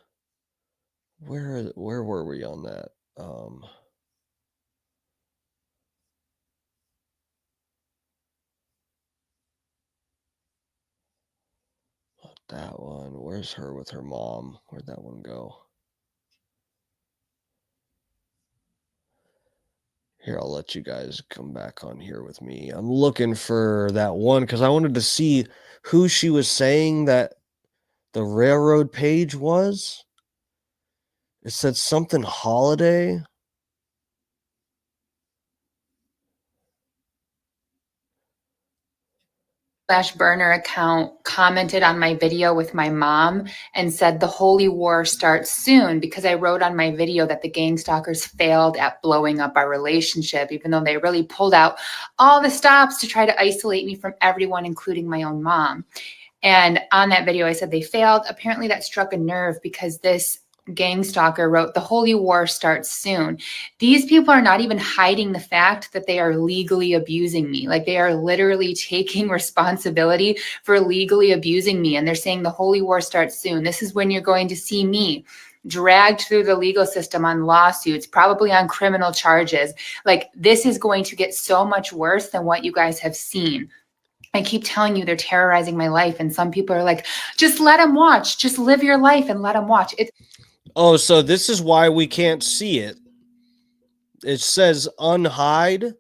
Where were we on that? That one. Where's her with her mom? Where'd that one go? Here, I'll let you guys come back on here with me. I'm looking for that one because I wanted to see who she was saying that the railroad page was. It said something Holiday. /burner account commented on my video with my mom and said the holy war starts soon because I wrote on my video that the gang stalkers failed at blowing up our relationship, even though they really pulled out all the stops to try to isolate me from everyone, including my own mom. And on that video, I said they failed. Apparently that struck a nerve because this gang stalker wrote, the holy war starts soon. These people are not even hiding the fact that they are legally abusing me. Like, they are literally taking responsibility for legally abusing me. And they're saying the holy war starts soon. This is when you're going to see me dragged through the legal system on lawsuits, probably on criminal charges. Like, this is going to get so much worse than what you guys have seen. I keep telling you, they're terrorizing my life. And some people are like, just let them watch. Just live your life and let them watch. Oh, so this is why we can't see it. It says unhide.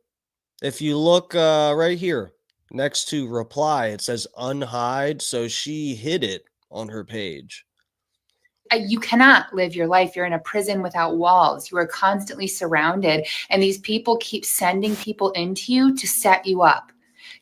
If you look right here next to reply, it says unhide. So she hid it on her page. You cannot live your life. You're in a prison without walls. You are constantly surrounded. And these people keep sending people into you to set you up,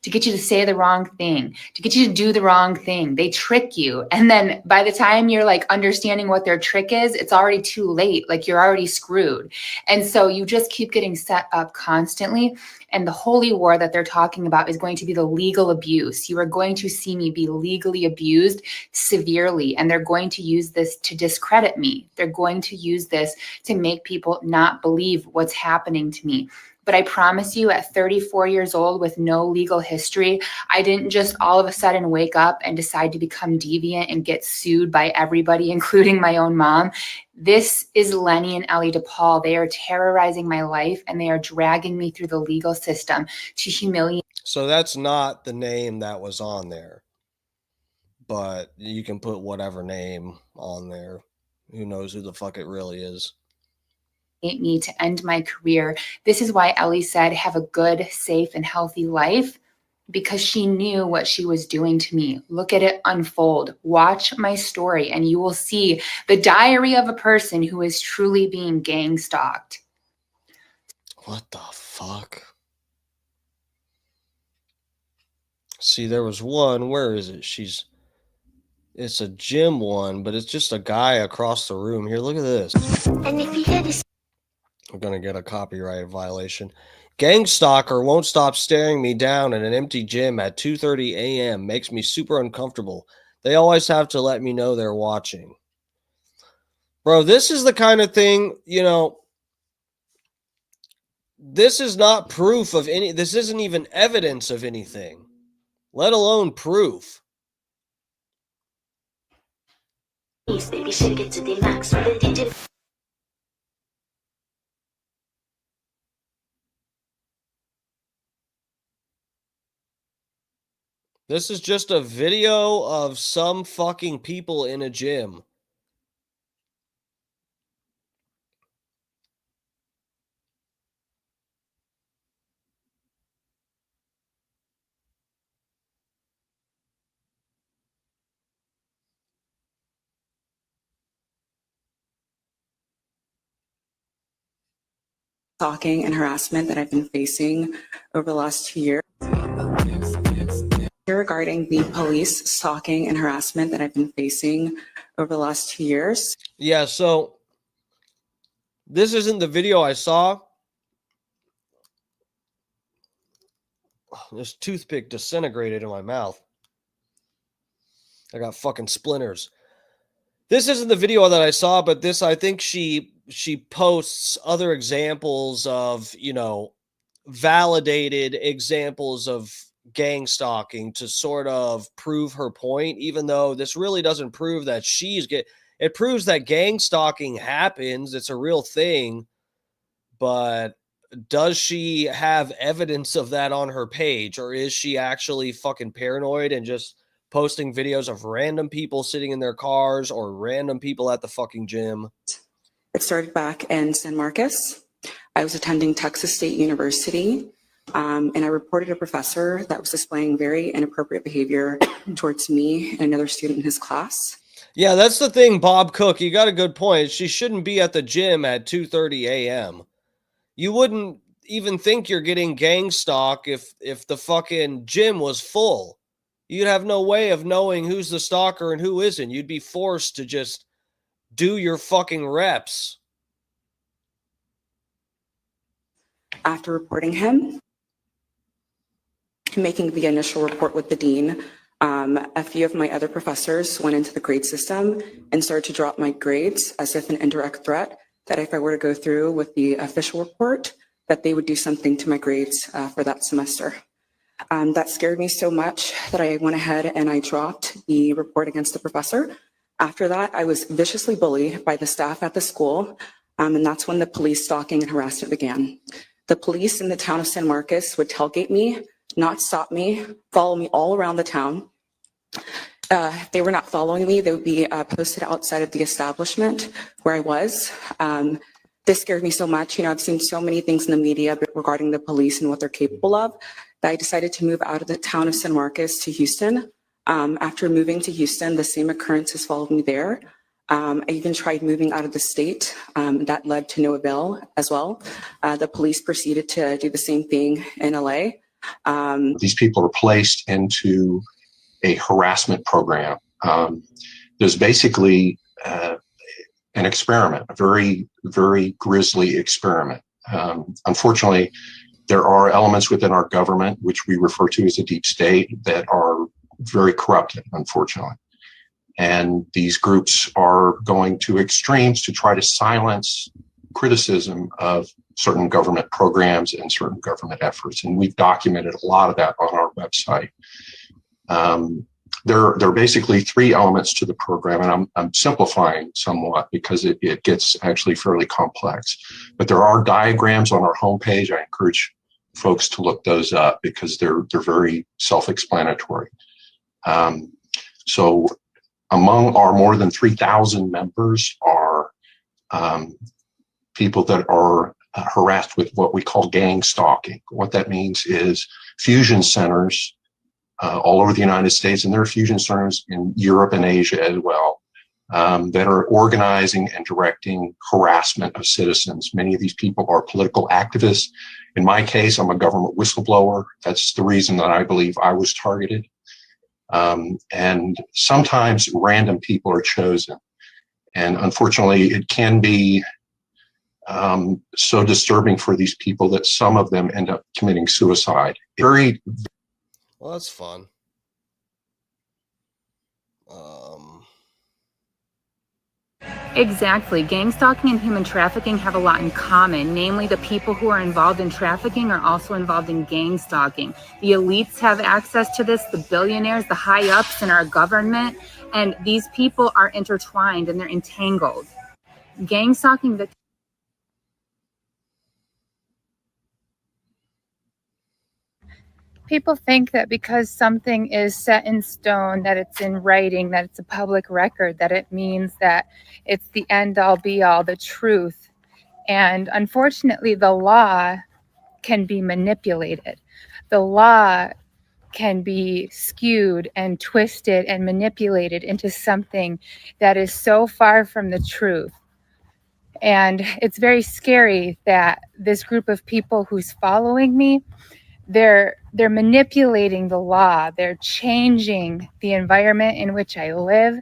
to get you to say the wrong thing, to get you to do the wrong thing. They trick you. And then by the time you're like understanding what their trick is, it's already too late. Like, you're already screwed. And so you just keep getting set up constantly. And the holy war that they're talking about is going to be the legal abuse. You are going to see me be legally abused severely. And they're going to use this to discredit me. They're going to use this to make people not believe what's happening to me. But I promise you, at 34 years old with no legal history, I didn't just all of a sudden wake up and decide to become deviant and get sued by everybody, including my own mom. This is Lenny and Ellie DePaul. They are terrorizing my life, and they are dragging me through the legal system to humiliate. So that's not the name that was on there, but you can put whatever name on there. Who knows who the fuck it really is. Me to end my career. This is why Ellie said, have a good, safe, and healthy life, because she knew what she was doing to me. Look at it unfold. Watch my story, and you will see the diary of a person who is truly being gang stalked. What the fuck? See, there was one. Where is it? It's a gym one, but it's just a guy across the room. Here, look at this. And if you hear this, I'm going to get a copyright violation. Gang stalker won't stop staring me down in an empty gym at 2:30 a.m. Makes me super uncomfortable. They always have to let me know they're watching. Bro, this is the kind of thing, this is not proof of any, this isn't even evidence of anything, let alone proof. baby, shake it to the max. With the DJ. This is just a video of some fucking people in a gym. Stalking and harassment that I've been facing over the last 2 years. Regarding the police stalking and harassment that I've been facing over the last 2 years. Yeah, so this isn't the video I saw. This toothpick disintegrated in my mouth. I got fucking splinters. This isn't the video that I saw, but this, I think she posts other examples of, validated examples of gang stalking to sort of prove her point, even though this really doesn't prove that it proves that gang stalking happens. It's a real thing, but does she have evidence of that on her page, or is she actually fucking paranoid and just posting videos of random people sitting in their cars or random people at the fucking gym? It started back in San Marcos. I was attending Texas State University, and I reported a professor that was displaying very inappropriate behavior towards me and another student in his class. Yeah, that's the thing, Bob Cook. You got a good point. She shouldn't be at the gym at 2:30 a.m. You wouldn't even think you're getting gang stalk if the fucking gym was full. You'd have no way of knowing who's the stalker and who isn't. You'd be forced to just do your fucking reps. After reporting him, making the initial report with the dean, a few of my other professors went into the grade system and started to drop my grades as if an indirect threat that if I were to go through with the official report, that they would do something to my grades for that semester. That scared me so much that I went ahead and I dropped the report against the professor. After that, I was viciously bullied by the staff at the school, and that's when the police stalking and harassment began. The police in the town of San Marcos would tailgate me, not stop me, follow me all around the town. If they were not following me, they would be posted outside of the establishment where I was. This scared me so much. I've seen so many things in the media regarding the police and what they're capable of, that I decided to move out of the town of San Marcos to Houston. After moving to Houston, the same occurrences followed me there. I even tried moving out of the state. That led to no avail as well. The police proceeded to do the same thing in LA. These people are placed into a harassment program. There's basically an experiment, a very, very grisly experiment. Unfortunately, there are elements within our government, which we refer to as a deep state, that are very corrupted, unfortunately. And these groups are going to extremes to try to silence criticism of certain government programs and certain government efforts. And we've documented a lot of that on our website. There are basically three elements to the program, and I'm simplifying somewhat because it gets actually fairly complex. But there are diagrams on our homepage. I encourage folks to look those up because they're very self-explanatory. So among our more than 3,000 members are people that are harassed with what we call gang stalking. What that means is fusion centers all over the United States, and there are fusion centers in Europe and Asia as well, that are organizing and directing harassment of citizens. Many of these people are political activists. In my case, I'm a government whistleblower. That's the reason that I believe I was targeted. And sometimes random people are chosen. And unfortunately, it can be so disturbing for these people that some of them end up committing suicide. Well, that's fun. Exactly. Gang stalking and human trafficking have a lot in common. Namely, the people who are involved in trafficking are also involved in gang stalking. The elites have access to this, the billionaires, the high ups in our government, and these people are intertwined and they're entangled. Gang stalking victims. People think that because something is set in stone, that it's in writing, that it's a public record, that it means that it's the end all be all, the truth. And unfortunately, the law can be manipulated. The law can be skewed and twisted and manipulated into something that is so far from the truth. And it's very scary that this group of people who's following me, they're manipulating the law. They're changing the environment in which I live,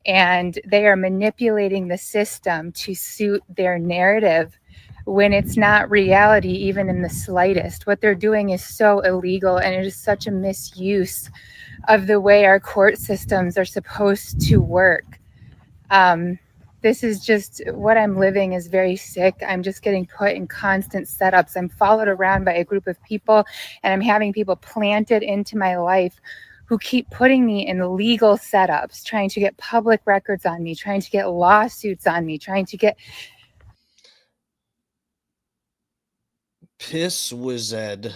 and they are manipulating the system to suit their narrative when it's not reality, even in the slightest. What they're doing is so illegal, and it is such a misuse of the way our court systems are supposed to work. This is just what I'm living is very sick. I'm just getting put in constant setups. I'm followed around by a group of people, and I'm having people planted into my life who keep putting me in legal setups, trying to get public records on me, trying to get lawsuits on me, trying to get... Piss Wizard.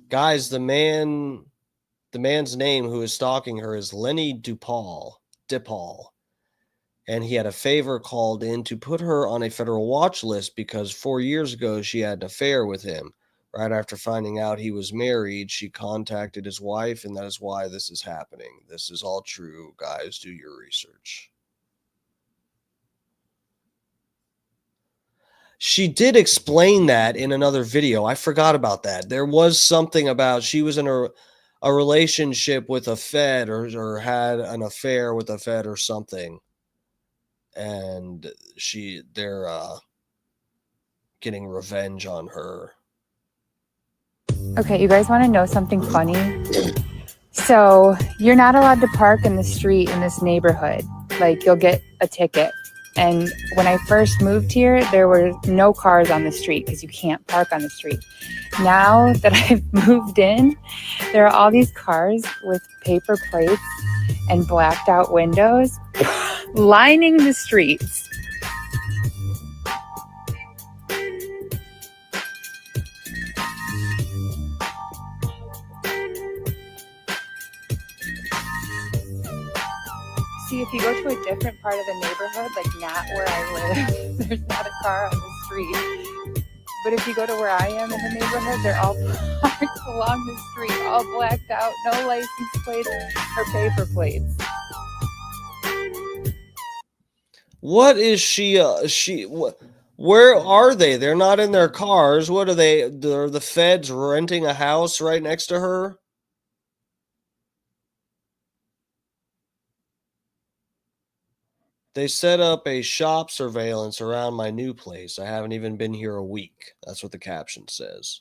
Guys, the man's name who is stalking her is Lenny DePaul. And he had a favor called in to put her on a federal watch list because 4 years ago she had an affair with him. Right after finding out he was married, she contacted his wife, and that is why this is happening. This is all true, guys. Do your research. She did explain that in another video. I forgot about that. There was something about she was in a relationship with a Fed or had an affair with a Fed or something. And they're getting revenge on her. Okay, you guys want to know something funny? So you're not allowed to park in the street in this neighborhood. Like, you'll get a ticket. And when I first moved here, there were no cars on the street because you can't park on the street. Now that I've moved in, there are all these cars with paper plates and blacked out windows lining the streets. See, if you go to a different part of the neighborhood, like not where I live, there's not a car on the street. But if you go to where I am in the neighborhood, they're all parked along the street, all blacked out, no license plates or paper plates. What is she? Where are they? They're not in their cars. What are they? Are the feds renting a house right next to her? They set up a shop surveillance around my new place. I haven't even been here a week. That's what the caption says.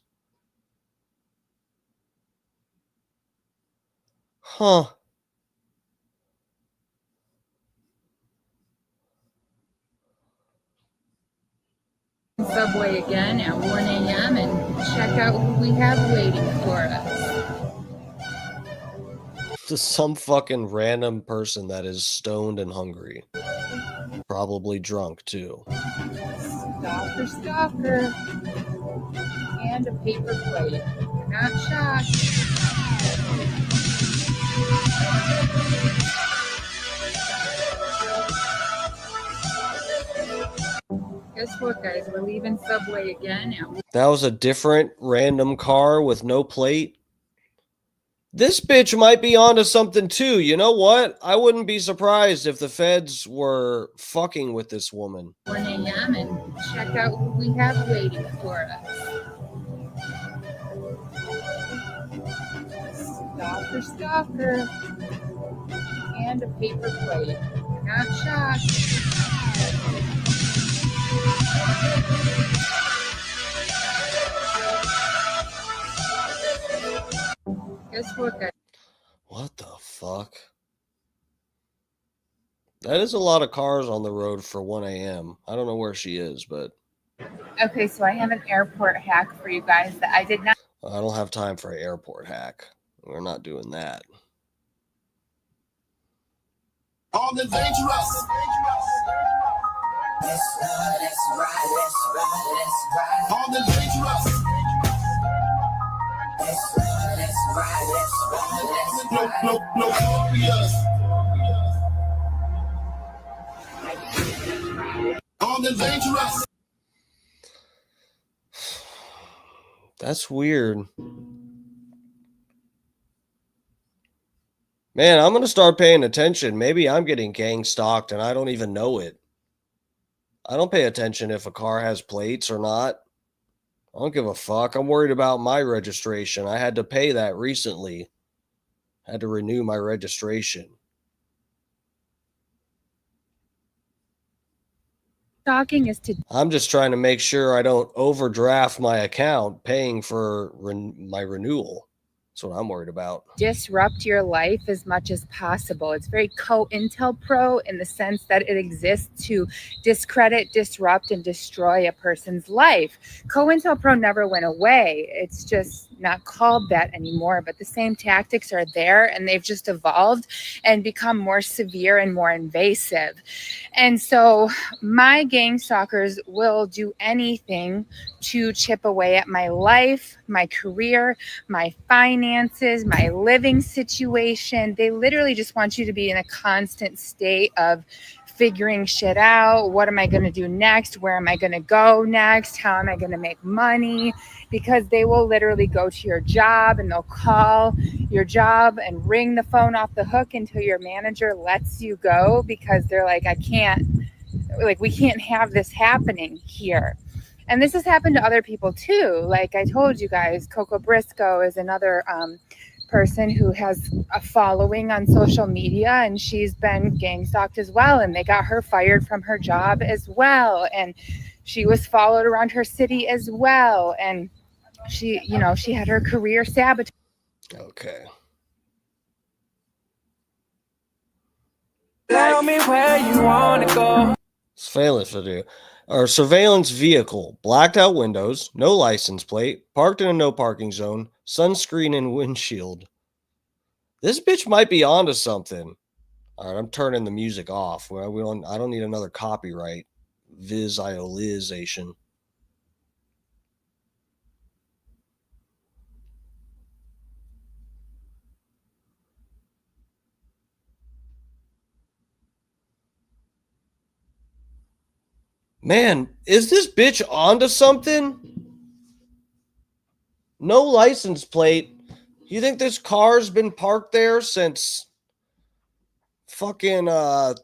Huh. Subway again at 1 a.m. and check out who we have waiting for us. To some fucking random person that is stoned and hungry. Probably drunk too. Stalker, stalker. And a paper plate. Not shocked. Guess what, guys? We're leaving Subway again. That was a different random car with no plate. This bitch might be onto something too. You know what? I wouldn't be surprised if the feds were fucking with this woman. 1 a.m. and check out who we have waiting for us. Stalker, stalker. And a paper plate. Not shocked. Guess what, guys? What the fuck? That is a lot of cars on the road for 1 a.m. I don't know where she is, but... Okay, so I have an airport hack for you guys that I did not... I don't have time for an airport hack. We're not doing that. On the dangerous. Let's ride, let's ride, let's ride, let's ride. On the dangerous. Let's ride, let's ride, let's ride, let's ride. Glorious. On the dangerous. That's weird. Man, I'm going to start paying attention. Maybe I'm getting gang stalked and I don't even know it. I don't pay attention if a car has plates or not. I don't give a fuck. I'm worried about my registration. I had to pay that recently. I had to renew my registration. Stalking is to... I'm just trying to make sure I don't overdraft my account paying for my renewal. That's what I'm worried about. Disrupt your life as much as possible. It's very COINTELPRO in the sense that it exists to discredit, disrupt, and destroy a person's life. COINTELPRO never went away. It's just not called that anymore, but the same tactics are there and they've just evolved and become more severe and more invasive. And so my gang stalkers will do anything to chip away at my life, my career, my finances, my living situation. They literally just want you to be in a constant state of figuring shit out. What am I going to do next? Where am I going to go next? How am I going to make money? Because they will literally go to your job and they'll call your job and ring the phone off the hook until your manager lets you go, because they're like, we can't have this happening here. And this has happened to other people too. Like I told you guys, Coco Briscoe is another person who has a following on social media, and she's been gang stalked as well. And they got her fired from her job as well. And she was followed around her city as well. And she had her career sabotaged. Okay. Tell me where you want to go. Surveillance vehicle, blacked out windows, no license plate, parked in a no parking zone, sunscreen and windshield. This bitch might be onto something. All right, I'm turning the music off. I don't need another copyright visualization. Man, is this bitch onto something? No license plate. You think this car's been parked there since fucking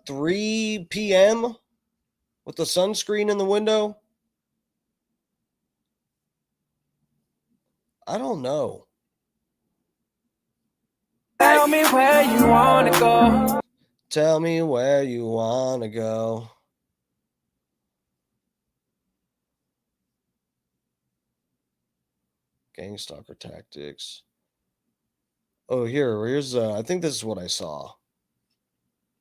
3 p.m. with the sunscreen in the window? I don't know. Tell me where you want to go. Tell me where you want to go. Gang stalker tactics. Oh, here's I think this is what I saw.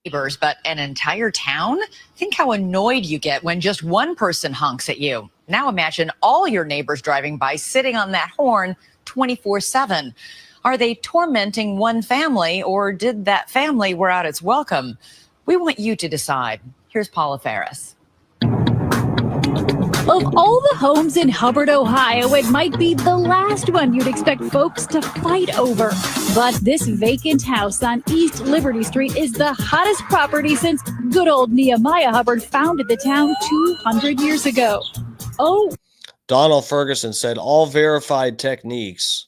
neighbors, but an entire town? Think how annoyed you get when just one person honks at you. Now imagine all your neighbors driving by sitting on that horn 24/7. Are they tormenting one family, or did that family wear out its welcome? We want you to decide. Here's Paula Ferris. Of all the homes in Hubbard, Ohio, it might be the last one you'd expect folks to fight over. But this vacant house on East Liberty Street is the hottest property since good old Nehemiah Hubbard founded the town 200 years ago. Oh, Donald Ferguson said all verified techniques.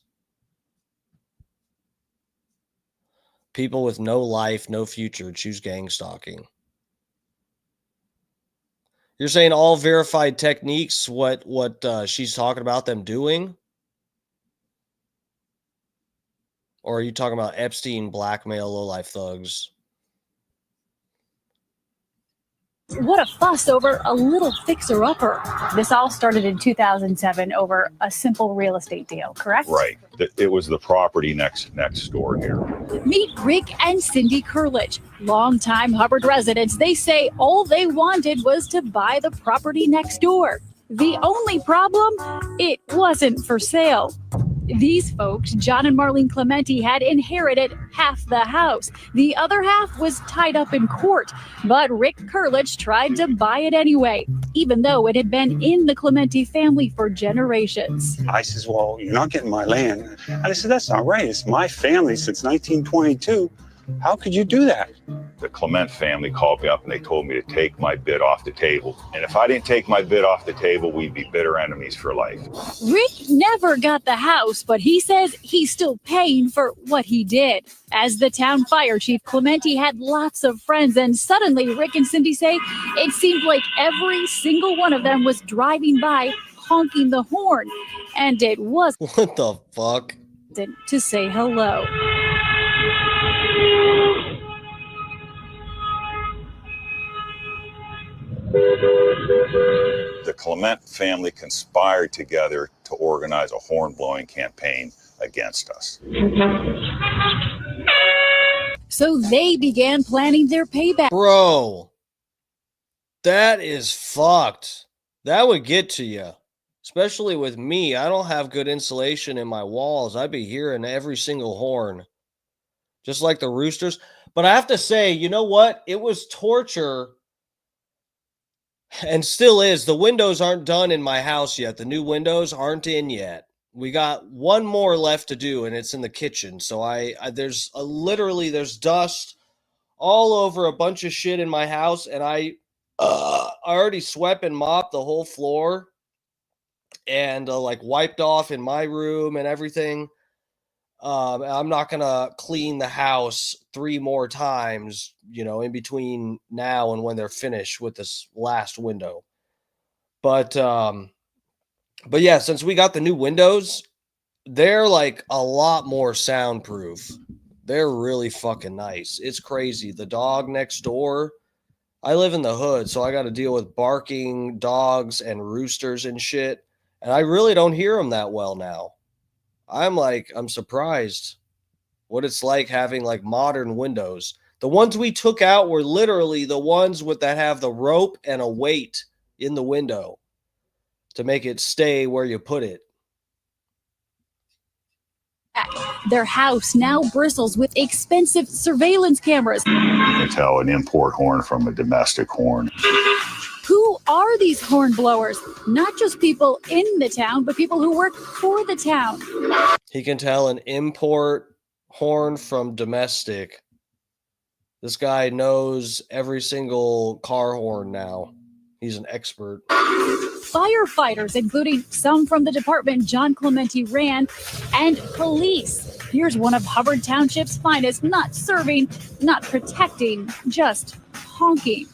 People with no life, no future choose gang stalking. You're saying all verified techniques, what she's talking about them doing? Or are you talking about Epstein, blackmail, low-life thugs? what a fuss over a little fixer-upper. This all started in 2007 over a simple real estate deal, correct? Right. It was the property next door here. Meet Rick and Cindy Curlich, longtime Hubbard residents. They say all they wanted was to buy the property next door. The only problem, it wasn't for sale. These folks, John and Marlene Clementi, had inherited half the house. The other half was tied up in court. But Rick Curlich tried to buy it anyway, even though it had been in the Clementi family for generations. I says, well, you're not getting my land. And I said, that's not right. It's my family since 1922. How could you do that? The Clement family called me up and they told me to take my bid off the table. And if I didn't take my bid off the table, we'd be bitter enemies for life. Rick never got the house, but he says he's still paying for what he did. As the town fire chief, Clementi had lots of friends, and suddenly Rick and Cindy say it seemed like every single one of them was driving by honking the horn. And it was what the fuck? To say hello. The Clement family conspired together to organize a horn-blowing campaign against us. So they began planning their payback. Bro, that is fucked. That would get to you. Especially with me. I don't have good insulation in my walls. I'd be hearing every single horn. Just like the roosters. But I have to say, you know what? It was torture. And still is. The windows aren't done in my house yet. The new windows aren't in yet. We got one more left to do, and it's in the kitchen. So there's there's dust all over a bunch of shit in my house, and I already swept and mopped the whole floor, and wiped off in my room and everything. I'm not gonna clean the house 3 more times, in between now and when they're finished with this last window. But yeah, since we got the new windows, they're like a lot more soundproof. They're really fucking nice. It's crazy. The dog next door, I live in the hood, so I got to deal with barking dogs and roosters and shit. And I really don't hear them that well now. I'm surprised what it's like having modern windows. The ones we took out were literally the ones that have the rope and a weight in the window to make it stay where you put it. Their house now bristles with expensive surveillance cameras. You can tell an import horn from a domestic horn. Who are these horn blowers? Not just people in the town, but people who work for the town. He can tell an import horn from domestic. This guy knows every single car horn now. He's an expert. Firefighters, including some from the department John Clementi ran, and police. Here's one of Hubbard Township's finest, not serving, not protecting, just honking.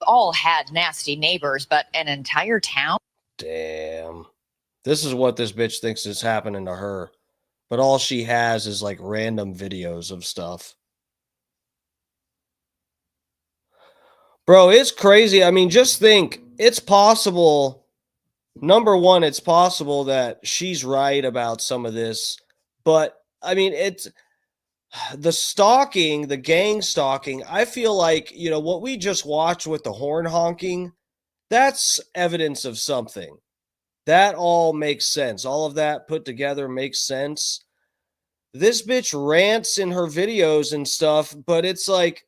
All had nasty neighbors, but an entire town? Damn. This is what this bitch thinks is happening to her. But all she has is random videos of stuff. Bro, it's crazy. I mean, just think, it's possible. Number one, it's possible that she's right about some of this. But, I mean, the stalking, the gang stalking, I feel like, you know, what we just watched with the horn honking, that's evidence of something. That all makes sense. All of that put together makes sense. This bitch rants in her videos and stuff, but it's like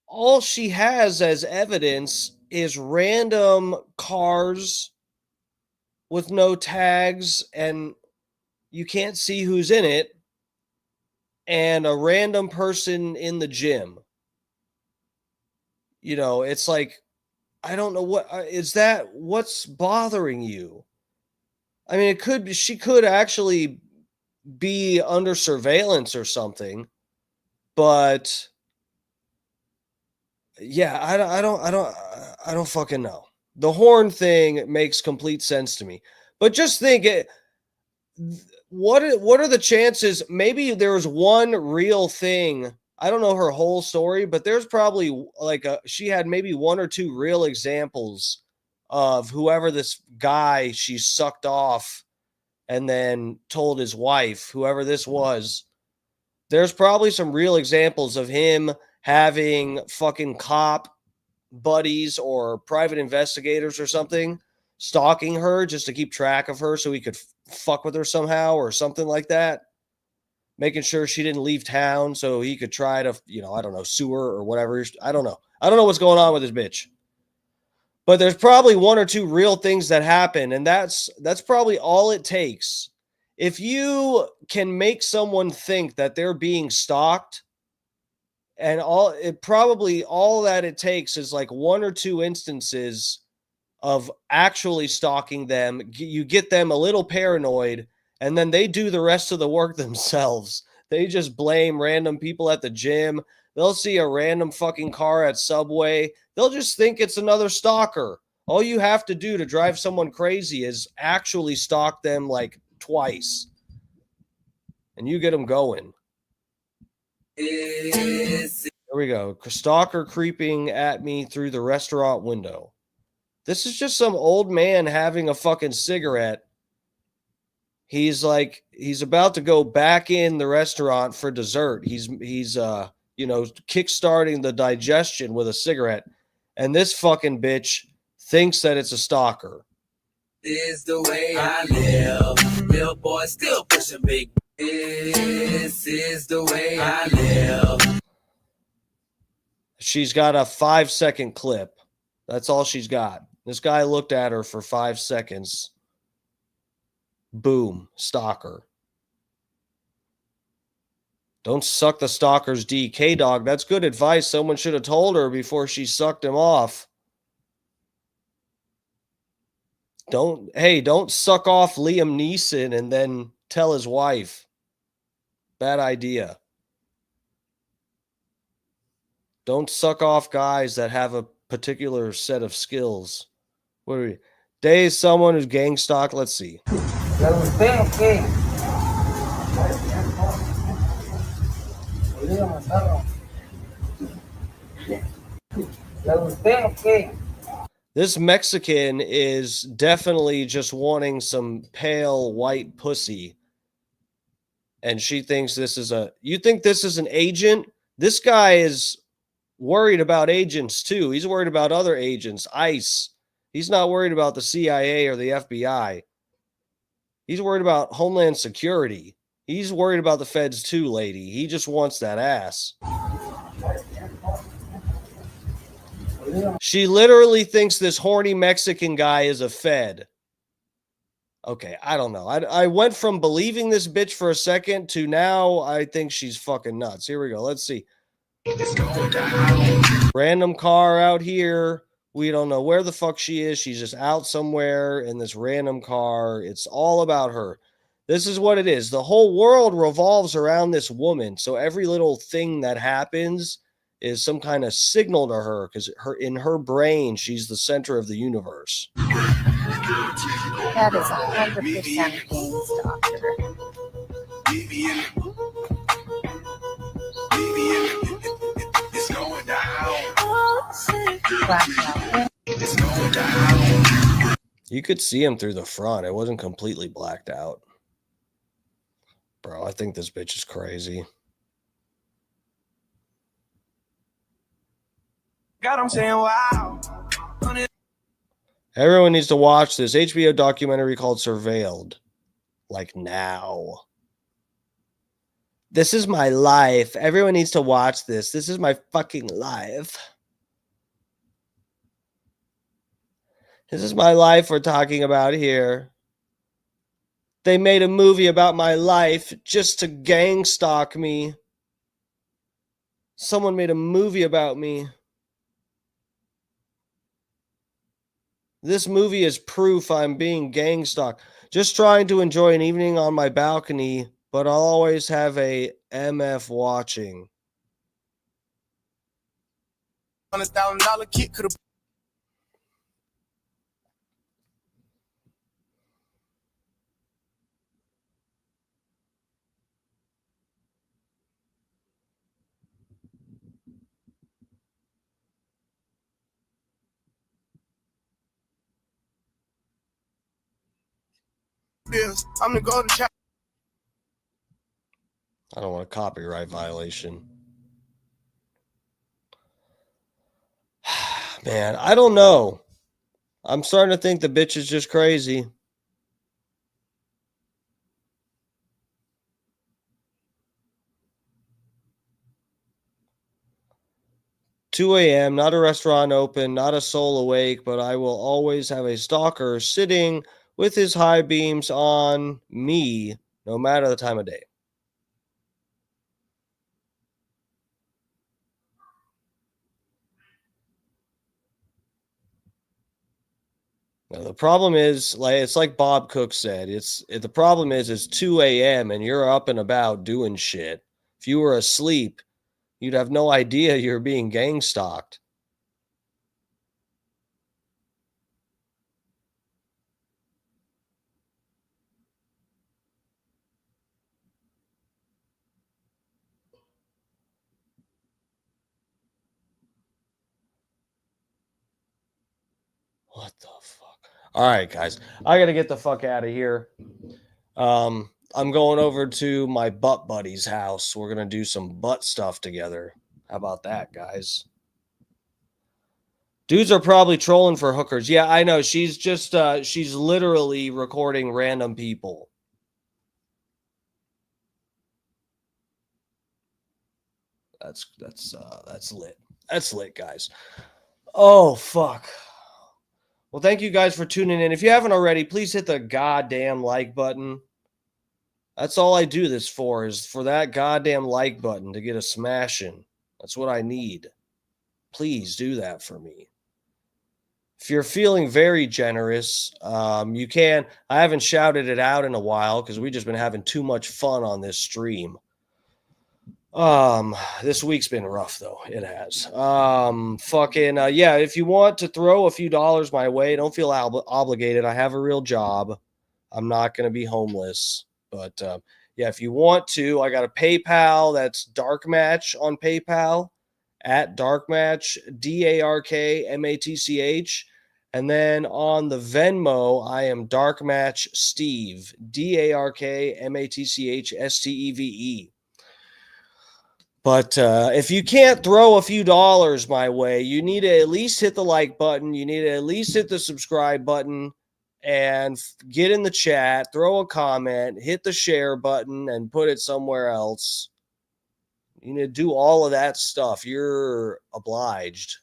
all she has as evidence is random cars with no tags, and you can't see who's in it, and a random person in the gym. You know, it's like, I don't know what is that. What's bothering you? I mean, it could be, she could actually be under surveillance or something, but yeah, I don't fucking know. The horn thing makes complete sense to me, but just think it. What are the chances? Maybe there was one real thing. I don't know her whole story, but there's probably like she had maybe one or two real examples of whoever this guy she sucked off and then told his wife, whoever this was. There's probably some real examples of him having fucking cop buddies or private investigators or something stalking her just to keep track of her so he could fuck with her somehow or something like that, making sure she didn't leave town so he could try to, you know, I don't know, sue her or whatever. I don't know what's going on with this bitch, but there's probably one or two real things that happen, and that's probably all it takes. If you can make someone think that they're being stalked, and all that it takes is like one or two instances of actually stalking them. You get them a little paranoid, and then they do the rest of the work themselves. They just blame random people at the gym. They'll see a random fucking car at Subway. They'll just think it's another stalker. All you have to do to drive someone crazy is actually stalk them like twice, and you get them going. There we go. Stalker creeping at me through the restaurant window. This is just some old man having a fucking cigarette. He's about to go back in the restaurant for dessert. He's kickstarting the digestion with a cigarette. And this fucking bitch thinks that it's a stalker. This is the way I live. Little boy still pushing big. This is the way I live. She's got a 5-second clip. That's all she's got. This guy looked at her for 5 seconds. Boom, stalker. Don't suck the stalker's DK, dog. That's good advice. Someone should have told her before she sucked him off. Don't suck off Liam Neeson and then tell his wife. Bad idea. Don't suck off guys that have a particular set of skills. What are we? Days someone who's gang stalked. Let's see. This Mexican is definitely just wanting some pale white pussy. And she thinks this is you think this is an agent? This guy is worried about agents too. He's worried about other agents, ICE. He's not worried about the CIA or the FBI. He's worried about Homeland Security. He's worried about the feds too, lady. He just wants that ass. She literally thinks this horny Mexican guy is a fed. Okay, I don't know. I went from believing this bitch for a second to now I think she's fucking nuts. Here we go. Let's see. Random car out here. We don't know where the fuck she is. She's just out somewhere in this random car. It's all about her. This is what it is. The whole world revolves around this woman. So every little thing that happens is some kind of signal to her because in her brain, she's the center of the universe. That is 100% gang stalker. It's going down. You could see him through the front. It wasn't completely blacked out. Bro, I think this bitch is crazy. God, I'm saying wow. Everyone needs to watch this HBO documentary called Surveilled. Like now. This is my life. Everyone needs to watch this. This is my fucking life. This is my life we're talking about here. They made a movie about my life just to gang stalk me. Someone made a movie about me. This movie is proof I'm being gang stalked. Just trying to enjoy an evening on my balcony, but I'll always have a MF watching. $100,000 kit could have. I'm the golden child. I don't want a copyright violation. Man, I don't know. I'm starting to think the bitch is just crazy. $2 a.m., not a restaurant open, not a soul awake, but I will always have a stalker sitting with his high beams on me, no matter the time of day. Now, the problem is, like it's like Bob Cook said, the problem is it's 2 a.m. and you're up and about doing shit. If you were asleep, you'd have no idea you're being gang stalked. What the fuck? All right, guys. I got to get the fuck out of here. I'm going over to my butt buddy's house. We're going to do some butt stuff together. How about that, guys? Dudes are probably trolling for hookers. Yeah, I know. She's just she's literally recording random people. That's lit. That's lit, guys. Oh, fuck. Well, thank you guys for tuning in. If you haven't already, please hit the goddamn like button. That's all I do this for, is for that goddamn like button to get a smash in. That's what I need. Please do that for me. If you're feeling very generous, you can. I haven't shouted it out in a while because we've just been having too much fun on this stream. This week's been rough though. It has. Yeah, if you want to throw a few dollars my way, don't feel obligated. I have a real job. I'm not going to be homeless, but yeah, if you want to, I got a PayPal. That's Dark Match on PayPal at Dark Match, DARKMATCH. And then on the Venmo, I am Dark Match Steve, DARKMATCHSTEVE. But if you can't throw a few dollars my way, you need to at least hit the like button. You need to at least hit the subscribe button and get in the chat, throw a comment, hit the share button, and put it somewhere else. You need to do all of that stuff. You're obliged.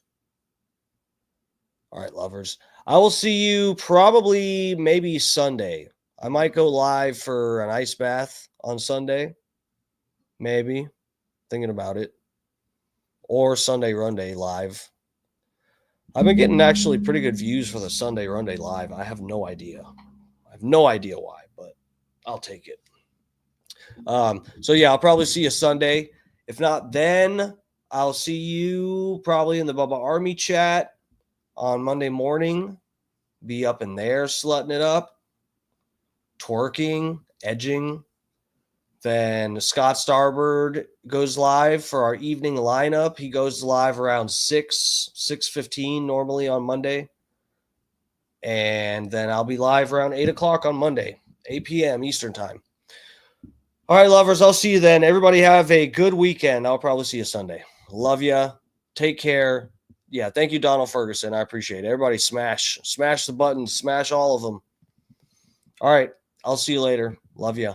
All right, lovers. I will see you probably maybe Sunday. I might go live for an ice bath on Sunday. Maybe. Thinking about it. Or Sunday Runday live. I've been getting actually pretty good views for the Sunday Runday live. I have no idea. I have no idea why, but I'll take it. So yeah, I'll probably see you Sunday. If not, then I'll see you probably in the Bubba Army chat on Monday morning. Be up in there slutting it up, twerking, edging. Then Scott Starbird goes live for our evening lineup. He goes live around 6:15 normally on Monday. And then I'll be live around 8 o'clock on Monday, 8 p.m. Eastern time. All right, lovers, I'll see you then. Everybody have a good weekend. I'll probably see you Sunday. Love ya. Take care. yeah, thank you, Donald Ferguson. I appreciate it. Everybody smash the buttons, smash all of them. All right. I'll see you later. Love ya.